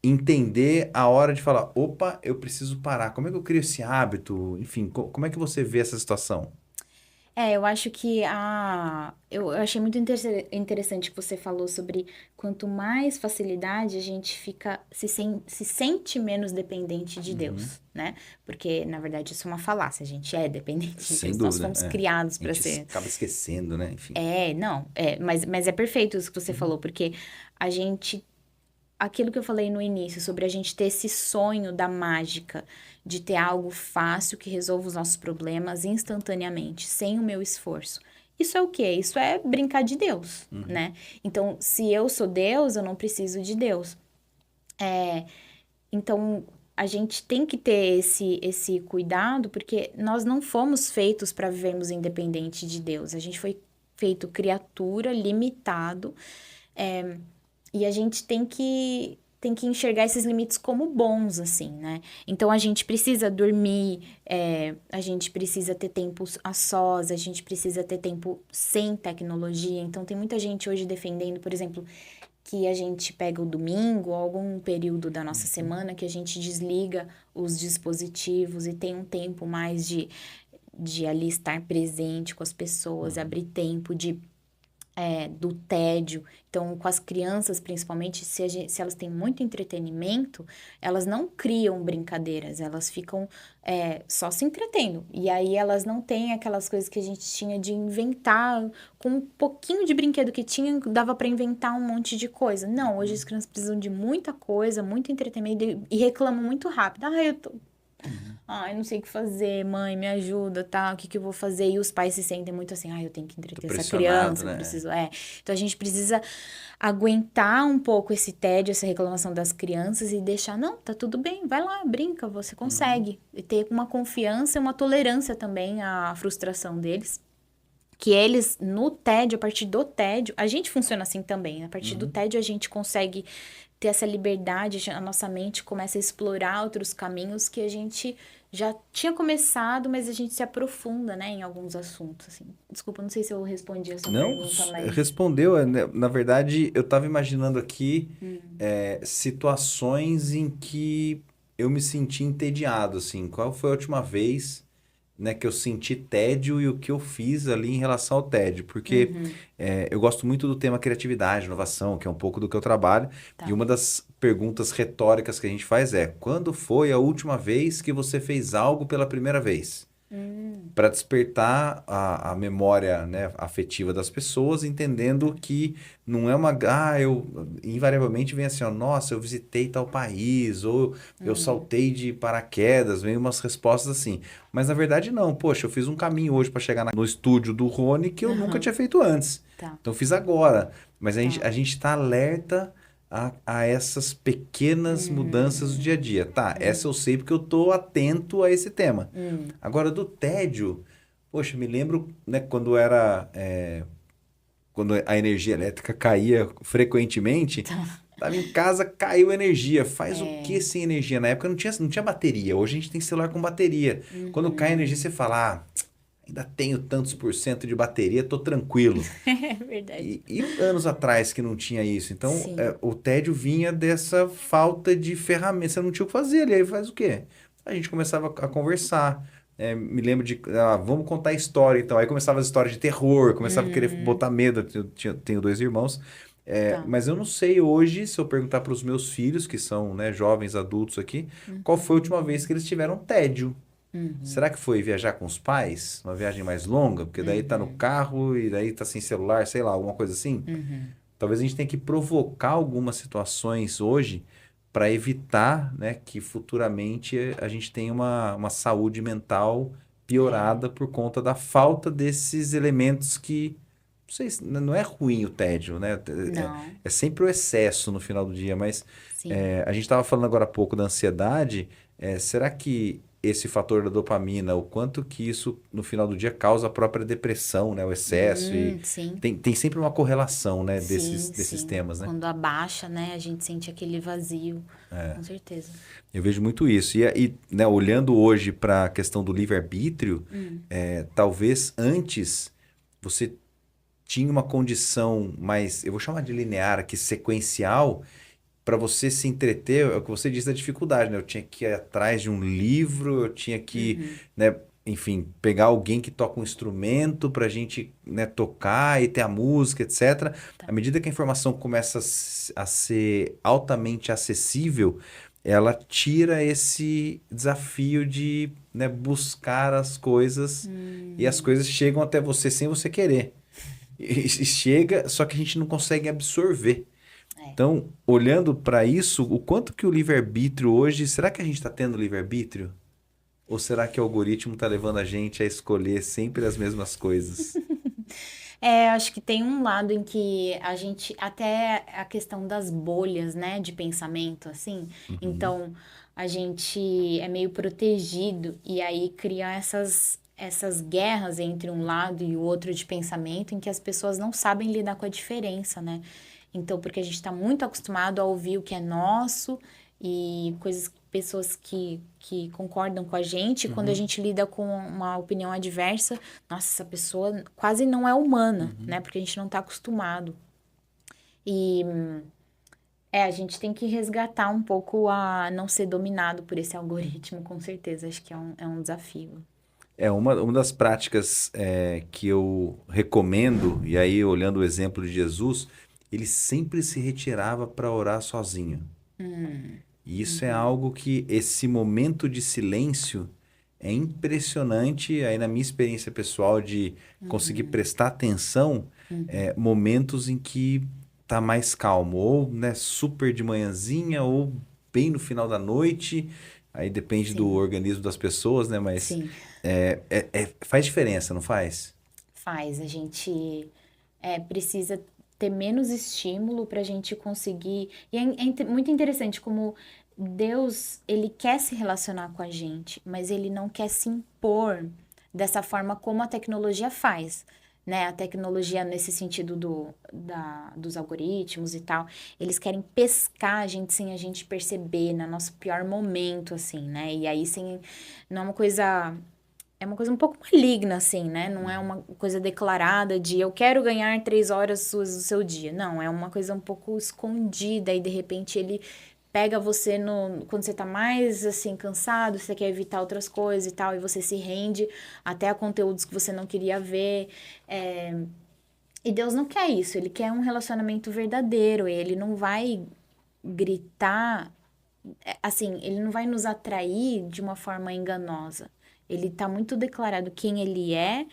entender a hora de falar, opa, eu preciso parar. Como é que eu crio esse hábito? Enfim, como é que você vê essa situação? Eu acho que eu achei muito interessante que você falou sobre quanto mais facilidade a gente fica, se sente menos dependente de Deus, né? Porque, na verdade, isso é uma falácia, a gente é dependente de Sem Deus, nós dúvida. fomos criados A para gente ser. acaba esquecendo, né? Enfim. Não, mas é perfeito isso que você falou, porque a gente aquilo que eu falei no início, sobre a gente ter esse sonho da mágica, de ter algo fácil que resolva os nossos problemas instantaneamente, sem o meu esforço. Isso é o quê? Isso é brincar de Deus, né? Então, se eu sou Deus, eu não preciso de Deus. Então, a gente tem que ter esse cuidado, porque nós não fomos feitos para vivermos independente de Deus. A gente foi feito criatura, limitado, e a gente tem que enxergar esses limites como bons, assim, né? Então, a gente precisa dormir, a gente precisa ter tempos a sós, a gente precisa ter tempo sem tecnologia. Então, tem muita gente hoje defendendo, por exemplo, que a gente pega o domingo, ou algum período da nossa semana, que a gente desliga os dispositivos e tem um tempo mais de ali estar presente com as pessoas, abrir tempo do tédio. Então, com as crianças, principalmente, se elas têm muito entretenimento, elas não criam brincadeiras, elas ficam só se entretendo. E aí, elas não têm aquelas coisas que a gente tinha de inventar. Com um pouquinho de brinquedo que tinha, dava para inventar um monte de coisa. Não, hoje as crianças precisam de muita coisa, muito entretenimento e reclamam muito rápido. Eu não sei o que fazer, mãe, me ajuda, tá? O que eu vou fazer? E os pais se sentem muito assim, eu tenho que entreter essa criança, né? eu preciso, Então, a gente precisa aguentar um pouco esse tédio, essa reclamação das crianças e deixar, não, tá tudo bem, vai lá, brinca, você consegue. E ter uma confiança e uma tolerância também à frustração deles. Que eles, no tédio, a partir do tédio, a gente funciona assim também, a partir do tédio a gente consegue ter essa liberdade, a nossa mente começa a explorar outros caminhos que a gente já tinha começado, mas a gente se aprofunda, né, em alguns assuntos, assim. Desculpa, não sei se eu respondi a sua pergunta, mas... Respondeu. Na verdade, eu estava imaginando aqui situações em que eu me senti entediado, assim. Qual foi a última vez, né, que eu senti tédio e o que eu fiz ali em relação ao tédio? Porque eu gosto muito do tema criatividade, inovação, que é um pouco do que eu trabalho. Tá. E uma das perguntas retóricas que a gente faz é: quando foi a última vez que você fez algo pela primeira vez? Para despertar a memória, né, afetiva das pessoas, entendendo que não é uma... invariavelmente vem assim, nossa, eu visitei tal país, ou eu saltei de paraquedas, vem umas respostas assim. Mas na verdade não, poxa, eu fiz um caminho hoje para chegar no estúdio do Rony que eu nunca tinha feito antes. Tá. Então fiz agora. Mas a gente está alerta a essas pequenas mudanças do dia a dia. Tá, essa eu sei porque eu tô atento a esse tema. Agora, do tédio, poxa, me lembro, né, quando a energia elétrica caía frequentemente, tava em casa, caiu energia. Faz o que sem energia? Na época não tinha bateria, hoje a gente tem celular com bateria. Quando cai a energia, você fala, ainda tenho tantos % de bateria, tô tranquilo. É verdade. E anos atrás que não tinha isso. Então, o tédio vinha dessa falta de ferramenta. Você não tinha o que fazer ali. Aí faz o quê? A gente começava a conversar. Me lembro de... vamos contar história, então. Aí começava as histórias de terror. Começava a querer botar medo. Eu tenho 2 irmãos. Mas eu não sei hoje, se eu perguntar para os meus filhos, que são, né, jovens adultos aqui, qual foi a última vez que eles tiveram tédio. Será que foi viajar com os pais? Uma viagem mais longa? Porque daí tá no carro e daí tá sem celular, sei lá, alguma coisa assim. Talvez a gente tenha que provocar algumas situações hoje para evitar, né, que futuramente a gente tenha uma saúde mental piorada por conta da falta desses elementos que... Não sei, não é ruim o tédio, né? Não. É sempre o excesso no final do dia, mas Sim. a gente estava falando agora há pouco da ansiedade. Será que esse fator da dopamina, o quanto que isso no final do dia causa a própria depressão, né? O excesso Sim. Tem sempre uma correlação, né? Sim. Desses temas, né? Quando abaixa, né, a gente sente aquele vazio, com certeza. Eu vejo muito isso. E né, olhando hoje para a questão do livre-arbítrio, talvez antes você tinha uma condição mais, eu vou chamar de linear aqui, sequencial, para você se entreter, é o que você diz da dificuldade, né? Eu tinha que ir atrás de um livro, eu tinha que, né, enfim, pegar alguém que toca um instrumento para a gente, né, tocar e ter a música, etc. À medida que a informação começa a ser altamente acessível, ela tira esse desafio de, né, buscar as coisas e as coisas chegam até você sem você querer. E chega, só que a gente não consegue absorver. Então, olhando para isso, o quanto que o livre-arbítrio hoje, será que a gente está tendo livre-arbítrio? Ou será que o algoritmo está levando a gente a escolher sempre as mesmas coisas? Acho que tem um lado em que a gente, até a questão das bolhas, né, de pensamento, assim, então a gente é meio protegido e aí cria essas guerras entre um lado e o outro de pensamento em que as pessoas não sabem lidar com a diferença, né? Então, porque a gente está muito acostumado a ouvir o que é nosso e pessoas que concordam com a gente, quando a gente lida com uma opinião adversa, nossa, essa pessoa quase não é humana, né? Porque a gente não está acostumado. E a gente tem que resgatar um pouco a não ser dominado por esse algoritmo, com certeza. Acho que é um desafio. Uma das práticas que eu recomendo, e aí olhando o exemplo de Jesus, ele sempre se retirava para orar sozinho. E isso é algo que esse momento de silêncio é impressionante, aí na minha experiência pessoal de conseguir prestar atenção, momentos em que tá mais calmo, ou né, super de manhãzinha, ou bem no final da noite, aí depende do organismo das pessoas, né? Mas Sim. faz diferença, não faz? Faz. A gente precisa ter menos estímulo para a gente conseguir. E muito interessante como Deus, ele quer se relacionar com a gente, mas ele não quer se impor dessa forma como a tecnologia faz. Né? A tecnologia nesse sentido dos algoritmos e tal, eles querem pescar a gente sem a gente perceber, no nosso pior momento, assim, né? E aí, não é uma coisa... É uma coisa um pouco maligna, assim, né? Não é uma coisa declarada de eu quero ganhar 3 horas suas do seu dia. Não, é uma coisa um pouco escondida e de repente ele pega você quando você tá mais, assim, cansado, você quer evitar outras coisas e tal, e você se rende até a conteúdos que você não queria ver. E Deus não quer isso, ele quer um relacionamento verdadeiro, ele não vai gritar, assim, ele não vai nos atrair de uma forma enganosa. Ele tá muito declarado quem ele é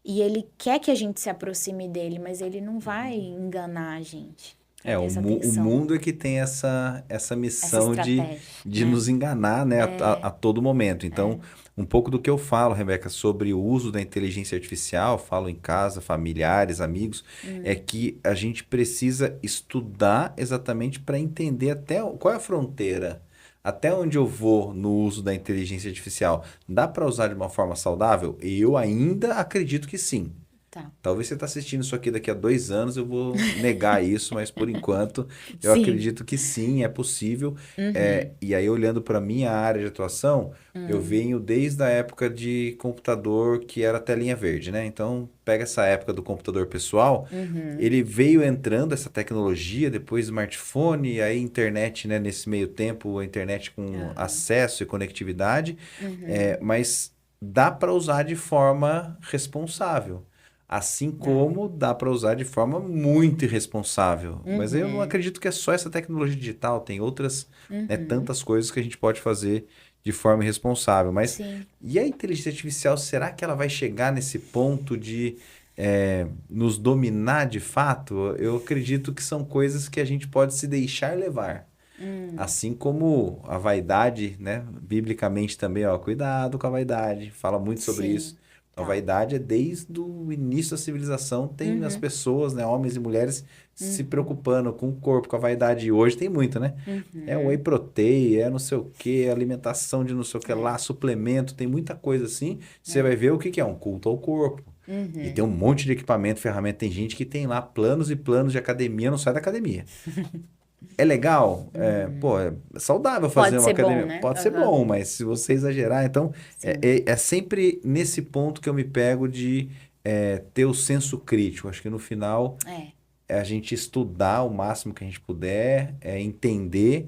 e ele quer que a gente se aproxime dele, mas ele não vai enganar a gente. Vai ter essa O atenção, mundo é que tem essa essa missão estratégia, de né? nos enganar, né, a todo momento. Então, um pouco do que eu falo, Rebeca, sobre o uso da inteligência artificial, falo em casa, familiares, amigos, é que a gente precisa estudar exatamente para entender até qual é a fronteira. Até onde eu vou no uso da inteligência artificial? Dá para usar de uma forma saudável? Eu ainda acredito que sim. Tá. Talvez você está assistindo isso aqui daqui a 2 anos, eu vou negar isso, mas por enquanto eu Sim. acredito que sim, é possível. E aí, olhando para a minha área de atuação, eu venho desde a época de computador que era telinha verde, né? Então, pega essa época do computador pessoal, ele veio entrando essa tecnologia, depois smartphone, aí internet, né? Nesse meio tempo, a internet com acesso e conectividade, mas dá para usar de forma responsável. Assim como dá para usar de forma muito irresponsável. Mas eu não acredito que é só essa tecnologia digital, tem outras, né, tantas coisas que a gente pode fazer de forma irresponsável. Mas Sim. e a inteligência artificial, será que ela vai chegar nesse ponto de nos dominar de fato? Eu acredito que são coisas que a gente pode se deixar levar. Assim como a vaidade, né? Biblicamente também, ó, cuidado com a vaidade. Fala muito sobre Sim. isso. A Tá. vaidade é desde o início da civilização, tem as pessoas, né, homens e mulheres, se preocupando com o corpo, com a vaidade. E hoje tem muito, né? É whey protein, é não sei o que, alimentação de não sei o que lá, suplemento, tem muita coisa assim. Você vai ver o que que é um culto ao corpo. E tem um monte de equipamento, ferramenta. Tem gente que tem lá planos e planos de academia, não sai da academia. É legal? Pô, é saudável fazer Pode uma ser bom, academia. né? Pode ser bom, mas se você exagerar, então Sim. é sempre nesse ponto que eu me pego de ter o senso crítico. Acho que no final é a gente estudar o máximo que a gente puder, entender,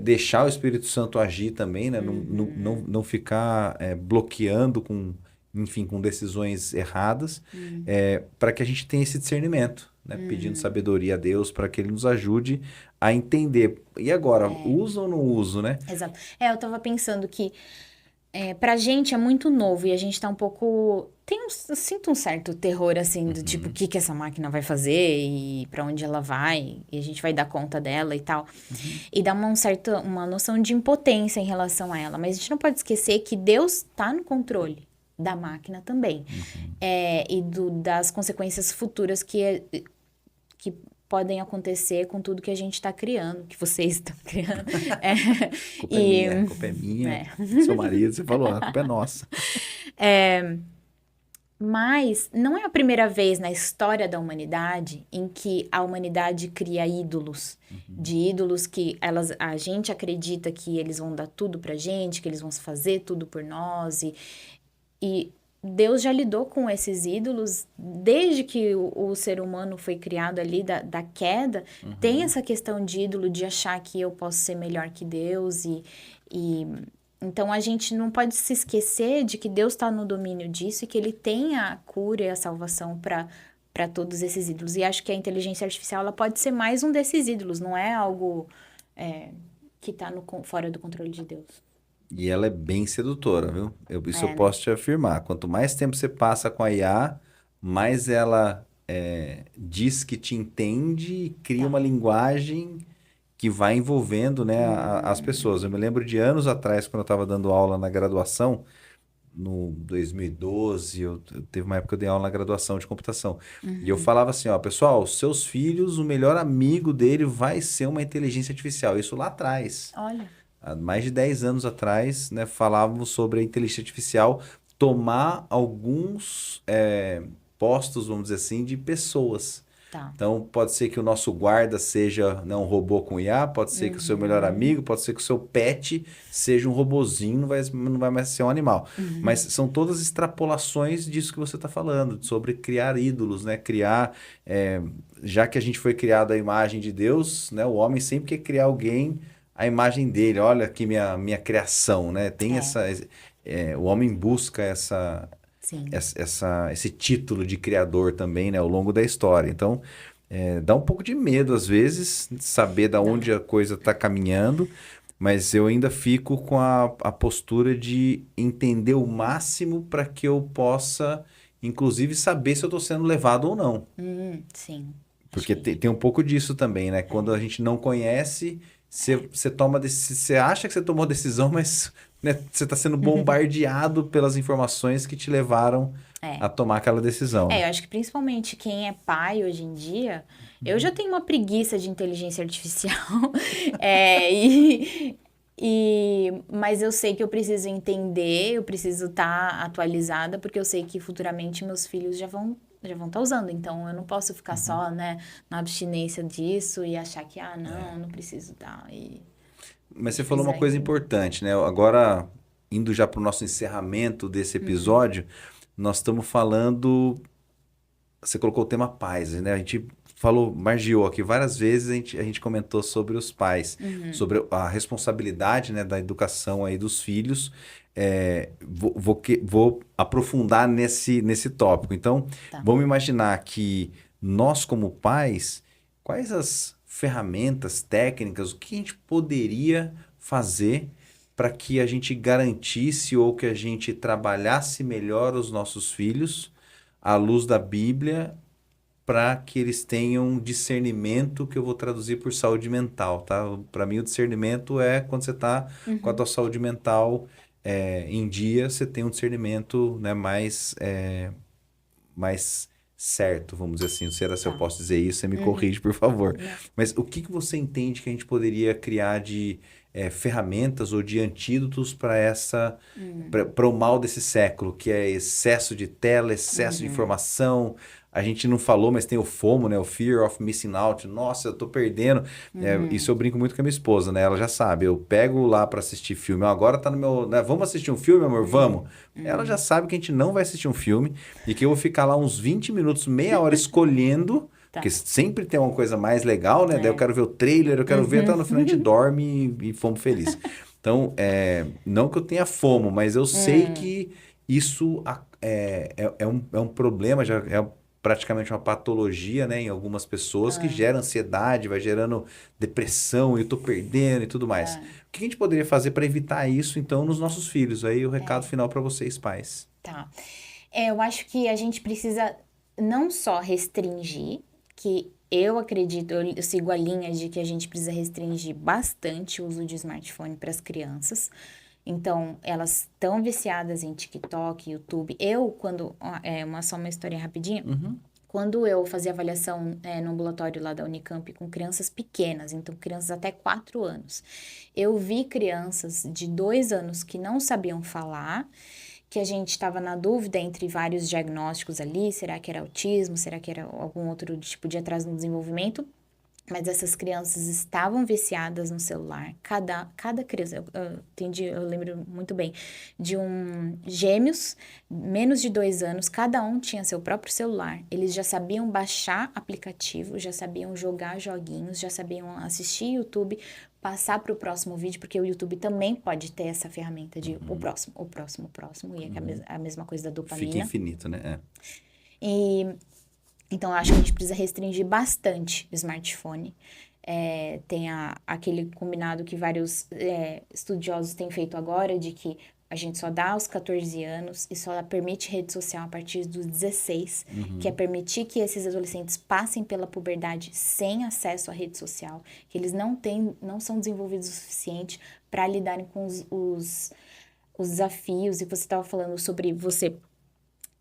deixar o Espírito Santo agir também, né? Não ficar bloqueando com enfim, com decisões erradas, para que a gente tenha esse discernimento, né? Pedindo sabedoria a Deus para que Ele nos ajude a entender. E agora, uso ou não uso, né? Exato. Eu tava pensando que pra gente é muito novo e a gente tá um pouco... Eu sinto um certo terror, assim, do tipo, o que essa máquina vai fazer e pra onde ela vai, e a gente vai dar conta dela e tal. E dá uma noção de impotência em relação a ela. Mas a gente não pode esquecer que Deus tá no controle da máquina também. E das consequências futuras que podem acontecer com tudo que a gente está criando, que vocês estão criando. A culpa é minha. Seu marido, você falou, a culpa é nossa. Mas não é a primeira vez na história da humanidade em que a humanidade cria ídolos. De ídolos que a gente acredita que eles vão dar tudo pra gente, que eles vão fazer tudo por nós. E Deus já lidou com esses ídolos desde que o ser humano foi criado ali da queda. Tem essa questão de ídolo, de achar que eu posso ser melhor que Deus. Então, a gente não pode se esquecer de que Deus está no domínio disso e que Ele tem a cura e a salvação para todos esses ídolos. E acho que a inteligência artificial ela pode ser mais um desses ídolos, não é algo que está fora do controle de Deus. E ela é bem sedutora, viu? Eu posso te afirmar. Quanto mais tempo você passa com a IA, mais ela diz que te entende e cria uma linguagem que vai envolvendo, né, as pessoas. Eu me lembro de anos atrás, quando eu estava dando aula na graduação, no 2012, teve uma época que eu dei aula na graduação de computação. E eu falava assim, ó, pessoal, seus filhos, o melhor amigo dele vai ser uma inteligência artificial. Isso lá atrás. Olha. Há mais de 10 anos atrás, né, falávamos sobre a inteligência artificial tomar alguns postos, vamos dizer assim, de pessoas. Tá. Então, pode ser que o nosso guarda seja, né, um robô com IA, pode ser que o seu melhor amigo, pode ser que o seu pet seja um robozinho, não vai mais ser um animal. Mas são todas extrapolações disso que você está falando, sobre criar ídolos, né? Criar, já que a gente foi criado à imagem de Deus, né, o homem sempre quer criar alguém à imagem dele. Olha aqui minha criação, né? Tem o homem busca esse título de criador também, né, ao longo da história. Então, dá um pouco de medo, às vezes, de saber de onde a coisa está caminhando, mas eu ainda fico com a postura de entender o máximo para que eu possa, inclusive, saber se eu estou sendo levado ou não. Sim. Porque tem um pouco disso também, né? Quando a gente não conhece, você acha que você tomou decisão, mas... né, você está sendo bombardeado pelas informações que te levaram a tomar aquela decisão. Eu acho que principalmente quem é pai hoje em dia, eu já tenho uma preguiça de inteligência artificial, mas eu sei que eu preciso entender, eu preciso estar atualizada, porque eu sei que futuramente meus filhos já vão estar usando, então eu não posso ficar só, né, na abstinência disso e achar que, não preciso dar. Mas você falou uma coisa importante, né? Agora, indo já para o nosso encerramento desse episódio, nós estamos falando... Você colocou o tema pais, né? A gente margiou aqui várias vezes, a gente comentou sobre os pais, sobre a responsabilidade, né, da educação aí dos filhos. Vou aprofundar nesse tópico. Então, vamos imaginar que nós, como pais, quais as ferramentas, técnicas, o que a gente poderia fazer para que a gente garantisse ou que a gente trabalhasse melhor os nossos filhos à luz da Bíblia, para que eles tenham discernimento, que eu vou traduzir por saúde mental, tá? Para mim, o discernimento é quando você está com a tua saúde mental em dia, você tem um discernimento, né, mais certo, vamos dizer assim. Não sei se eu posso dizer isso, você me corrige, por favor. Mas o que você entende que a gente poderia criar de ferramentas ou de antídotos para o mal desse século, que é excesso de tela, excesso de informação? A gente não falou, mas tem o FOMO, né? O Fear of Missing Out. Nossa, eu tô perdendo. Isso eu brinco muito com a minha esposa, né? Ela já sabe. Eu pego lá para assistir filme. Agora tá no meu... né? Vamos assistir um filme, amor? Vamos. Ela já sabe que a gente não vai assistir um filme e que eu vou ficar lá uns 20 minutos, meia hora escolhendo... Porque sempre tem uma coisa mais legal, né? Daí eu quero ver o trailer, eu quero ver, até no final a gente dorme e fomos felizes. Então, não que eu tenha FOMO, mas eu sei que isso é um problema, já é praticamente uma patologia, né, em algumas pessoas que gera ansiedade, vai gerando depressão, eu tô perdendo e tudo mais. O que a gente poderia fazer para evitar isso, então, nos nossos filhos? Aí o recado final para vocês, pais. Tá. Eu acho que a gente precisa não só restringir, que eu acredito, eu sigo a linha de que a gente precisa restringir bastante o uso de smartphone para as crianças. Então, elas estão viciadas em TikTok, YouTube. Só uma história rapidinha. Quando eu fazia avaliação no ambulatório lá da Unicamp com crianças pequenas, então crianças até 4 anos, eu vi crianças de 2 anos que não sabiam falar, que a gente estava na dúvida entre vários diagnósticos ali, será que era autismo, será que era algum outro tipo de atraso no desenvolvimento? Mas essas crianças estavam viciadas no celular. Cada criança, eu lembro muito bem, de gêmeos, menos de 2 anos, cada um tinha seu próprio celular. Eles já sabiam baixar aplicativo, já sabiam jogar joguinhos, já sabiam assistir YouTube, passar para o próximo vídeo, porque o YouTube também pode ter essa ferramenta de o próximo, e é a mesma coisa da dopamina. Fica infinito, né? Então, eu acho que a gente precisa restringir bastante o smartphone. Tem aquele combinado que vários estudiosos têm feito agora, de que a gente só dá aos 14 anos e só permite rede social a partir dos 16, que é permitir que esses adolescentes passem pela puberdade sem acesso à rede social, que eles não são desenvolvidos o suficiente para lidarem com os desafios. E você estava falando sobre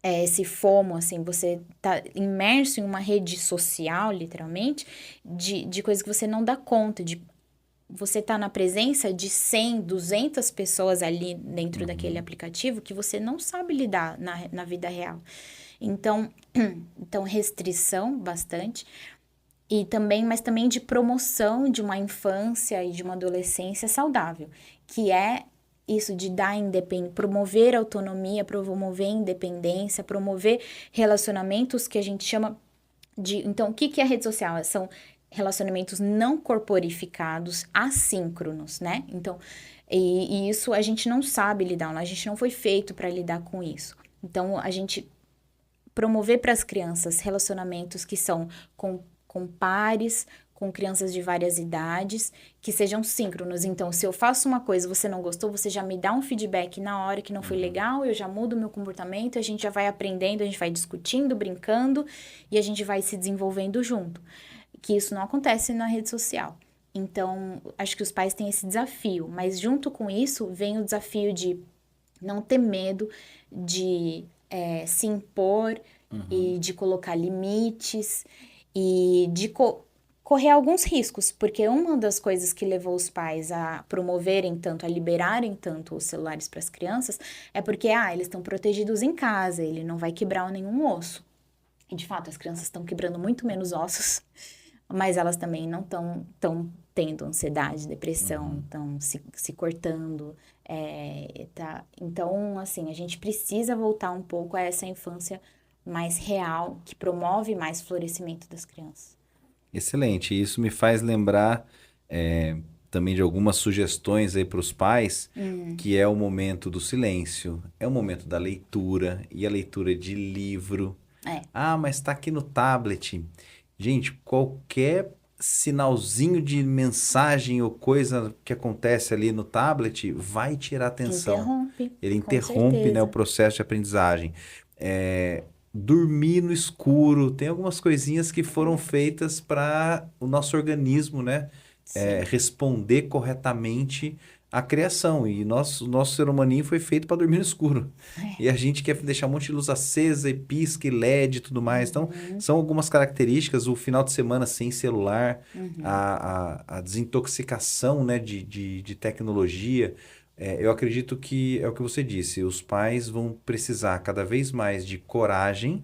esse FOMO, assim, você tá imerso em uma rede social, literalmente, de coisas que você não dá conta, você tá na presença de 100, 200 pessoas ali dentro daquele aplicativo que você não sabe lidar na vida real. Então, restrição bastante, mas também de promoção de uma infância e de uma adolescência saudável, que é isso de dar independência, promover autonomia, promover independência, promover relacionamentos que a gente chama de... Então, o que é rede social? São relacionamentos não corporificados, assíncronos, né? Então, e isso a gente não sabe lidar, a gente não foi feito para lidar com isso. Então, a gente promover para as crianças relacionamentos que são com pares, com crianças de várias idades, que sejam síncronos. Então, se eu faço uma coisa e você não gostou, você já me dá um feedback na hora que não foi legal, eu já mudo o meu comportamento, a gente já vai aprendendo, a gente vai discutindo, brincando, e a gente vai se desenvolvendo junto. Que isso não acontece na rede social. Então, acho que os pais têm esse desafio, mas junto com isso, vem o desafio de não ter medo de se impor e de colocar limites e de correr alguns riscos, porque uma das coisas que levou os pais a promoverem tanto, a liberarem tanto os celulares para as crianças, é porque, eles estão protegidos em casa, ele não vai quebrar nenhum osso. E, de fato, as crianças estão quebrando muito menos ossos, mas elas também não estão tendo ansiedade, depressão, estão se cortando. Então, assim, a gente precisa voltar um pouco a essa infância mais real, que promove mais florescimento das crianças. Excelente. Isso me faz lembrar também de algumas sugestões aí para os pais, que é o momento do silêncio, é o momento da leitura e a leitura de livro. Mas está aqui no tablet. Gente, qualquer sinalzinho de mensagem ou coisa que acontece ali no tablet vai tirar atenção. Ele interrompe, né, o processo de aprendizagem. Dormir no escuro, tem algumas coisinhas que foram feitas para o nosso organismo, né, responder corretamente à criação. E o nosso ser humaninho foi feito para dormir no escuro. E a gente quer deixar um monte de luz acesa e pisca e LED e tudo mais. Então, são algumas características. O final de semana sem celular, a desintoxicação, né, de tecnologia. Eu acredito que é o que você disse, os pais vão precisar cada vez mais de coragem,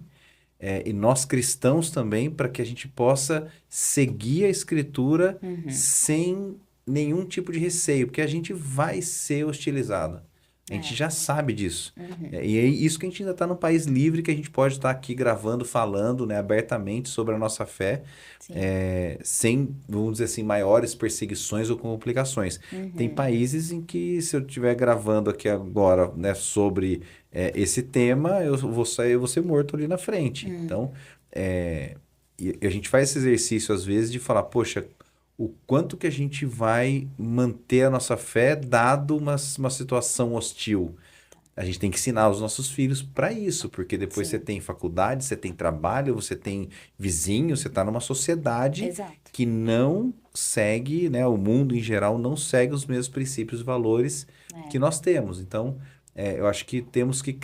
e nós cristãos também, para que a gente possa seguir a Escritura sem nenhum tipo de receio, porque a gente vai ser hostilizado. A gente já sabe disso. E é isso que a gente ainda está num país livre, que a gente pode estar aqui gravando, falando, né, abertamente sobre a nossa fé, sem, vamos dizer assim, maiores perseguições ou complicações. Tem países em que, se eu estiver gravando aqui agora, né, sobre esse tema, eu vou ser morto ali na frente. Então, e a gente faz esse exercício, às vezes, de falar, poxa, o quanto que a gente vai manter a nossa fé dado uma situação hostil. A gente tem que ensinar os nossos filhos para isso, porque depois você tem faculdade, você tem trabalho, você tem vizinho, você está numa sociedade que não segue, né? O mundo em geral não segue os mesmos princípios e valores que nós temos. Então, eu acho que temos que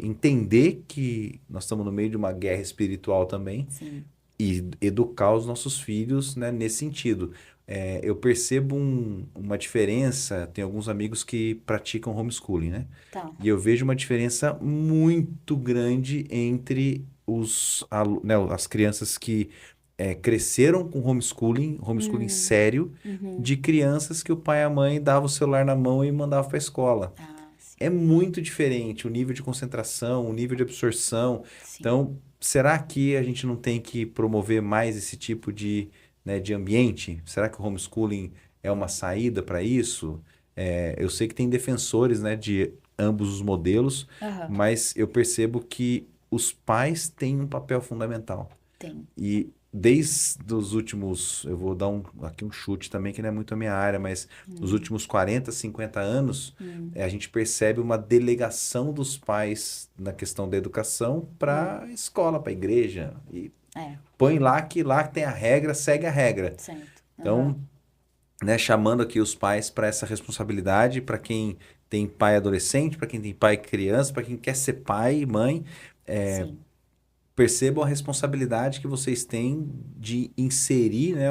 entender que nós estamos no meio de uma guerra espiritual também. Sim. E educar os nossos filhos, né, nesse sentido. Eu percebo uma diferença, tem alguns amigos que praticam homeschooling, né? Tá. E eu vejo uma diferença muito grande entre as crianças que cresceram com homeschooling sério, de crianças que o pai e a mãe davam o celular na mão e mandavam para a escola. É muito diferente o nível de concentração, o nível de absorção. Sim. Então, será que a gente não tem que promover mais esse tipo de ambiente? Será que o homeschooling é uma saída para isso? Eu sei que tem defensores, né, de ambos os modelos, mas eu percebo que os pais têm um papel fundamental. Tem. E desde os últimos, eu vou dar aqui um chute também, que não é muito a minha área, mas nos últimos 40, 50 anos, a gente percebe uma delegação dos pais na questão da educação para a escola, para a igreja. E põe lá que tem a regra, segue a regra. Certo. Então, né, chamando aqui os pais para essa responsabilidade, para quem tem pai adolescente, para quem tem pai criança, para quem quer ser pai e mãe, Sim. percebam a responsabilidade que vocês têm de inserir, né,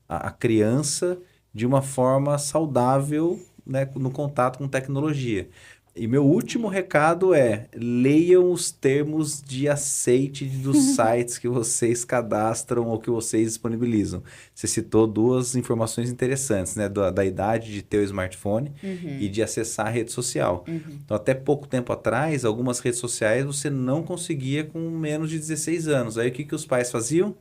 a criança de uma forma saudável, né, no contato com tecnologia. E meu último recado leiam os termos de aceite dos sites que vocês cadastram ou que vocês disponibilizam. Você citou duas informações interessantes, né? Da idade de ter o smartphone e de acessar a rede social. Então, até pouco tempo atrás, algumas redes sociais você não conseguia com menos de 16 anos. Aí, o que os pais faziam?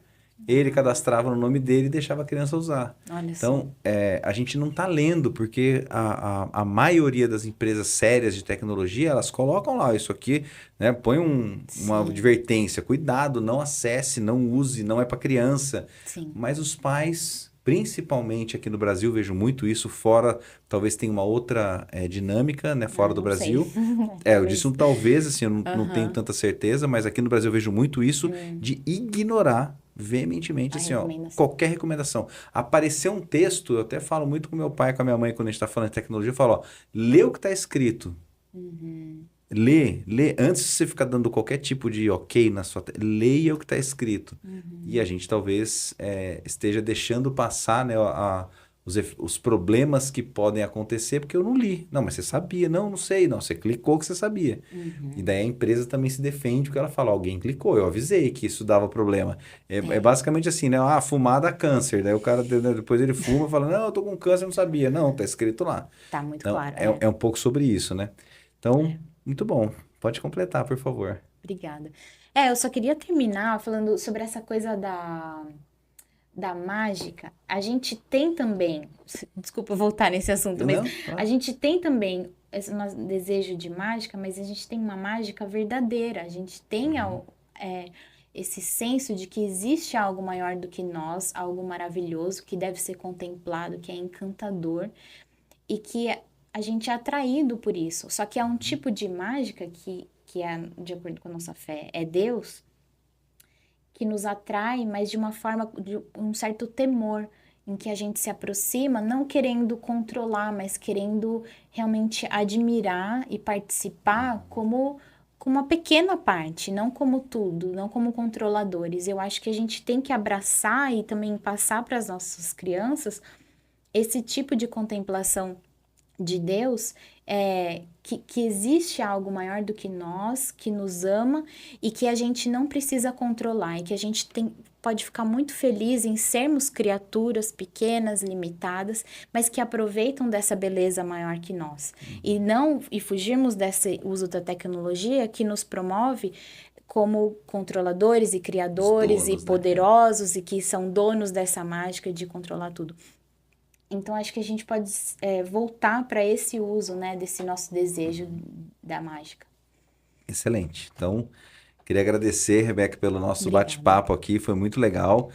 Ele cadastrava no nome dele e deixava a criança usar. Olha Então, a gente não está lendo, porque a maioria das empresas sérias de tecnologia, elas colocam lá isso aqui, né? Põe uma advertência, cuidado, não acesse, não use, não é para criança. Sim. Mas os pais, principalmente aqui no Brasil, vejo muito isso, fora, talvez tenha uma outra dinâmica, né? Fora do Brasil. Eu disse um talvez, assim, eu não tenho tanta certeza, mas aqui no Brasil eu vejo muito isso de ignorar veementemente, assim, qualquer recomendação. Apareceu um texto, eu até falo muito com meu pai e com a minha mãe quando a gente está falando de tecnologia, eu falo, lê o que está escrito. Lê, antes de você ficar dando qualquer tipo de ok na sua... Leia o que está escrito. E a gente talvez esteja deixando passar, né, os problemas que podem acontecer porque eu não li. Não, mas você sabia. Não sei. Não, você clicou que você sabia. E daí a empresa também se defende porque ela fala, alguém clicou, eu avisei que isso dava problema. É basicamente assim, né? Fumar dá câncer. Daí o cara, depois ele fuma e fala, não, eu tô com câncer, eu não sabia. Não, tá escrito lá. Tá muito então, claro. É um pouco sobre isso, né? Então, muito bom. Pode completar, por favor. Obrigada. Eu só queria terminar falando sobre essa coisa da mágica. A gente tem também, desculpa voltar nesse assunto, mas a gente tem também esse nosso desejo de mágica, mas a gente tem uma mágica verdadeira. A gente tem esse senso de que existe algo maior do que nós, algo maravilhoso que deve ser contemplado, que é encantador e que a gente é atraído por isso. Só que é um tipo de mágica que é, de acordo com a nossa fé, é Deus, que nos atrai, mas de uma forma, de um certo temor, em que a gente se aproxima, não querendo controlar, mas querendo realmente admirar e participar como uma pequena parte, não como tudo, não como controladores. Eu acho que a gente tem que abraçar e também passar para as nossas crianças esse tipo de contemplação de Deus, que existe algo maior do que nós, que nos ama e que a gente não precisa controlar e que a gente pode ficar muito feliz em sermos criaturas pequenas, limitadas, mas que aproveitam dessa beleza maior que nós. E fugirmos desse uso da tecnologia que nos promove como controladores e criadores donos, e poderosos, e que são donos dessa mágica de controlar tudo. Então, acho que a gente pode voltar para esse uso, né, desse nosso desejo da mágica. Excelente. Então, queria agradecer, Rebeca, pelo nosso Obrigada. bate-papo aqui, foi muito legal.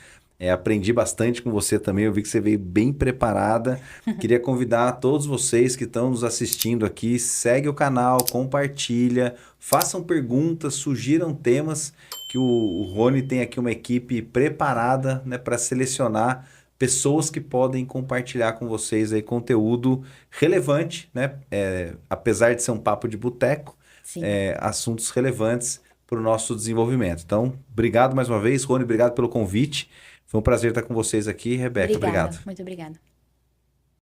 Aprendi bastante com você também, eu vi que você veio bem preparada. Queria convidar todos vocês que estão nos assistindo aqui, segue o canal, compartilha, façam perguntas, sugiram temas, que o Rony tem aqui uma equipe preparada, né, para selecionar pessoas que podem compartilhar com vocês aí conteúdo relevante, né? Apesar de ser um papo de boteco, assuntos relevantes para o nosso desenvolvimento. Então, obrigado mais uma vez, Rony, obrigado pelo convite. Foi um prazer estar com vocês aqui, Rebeca. Obrigado. Muito obrigada.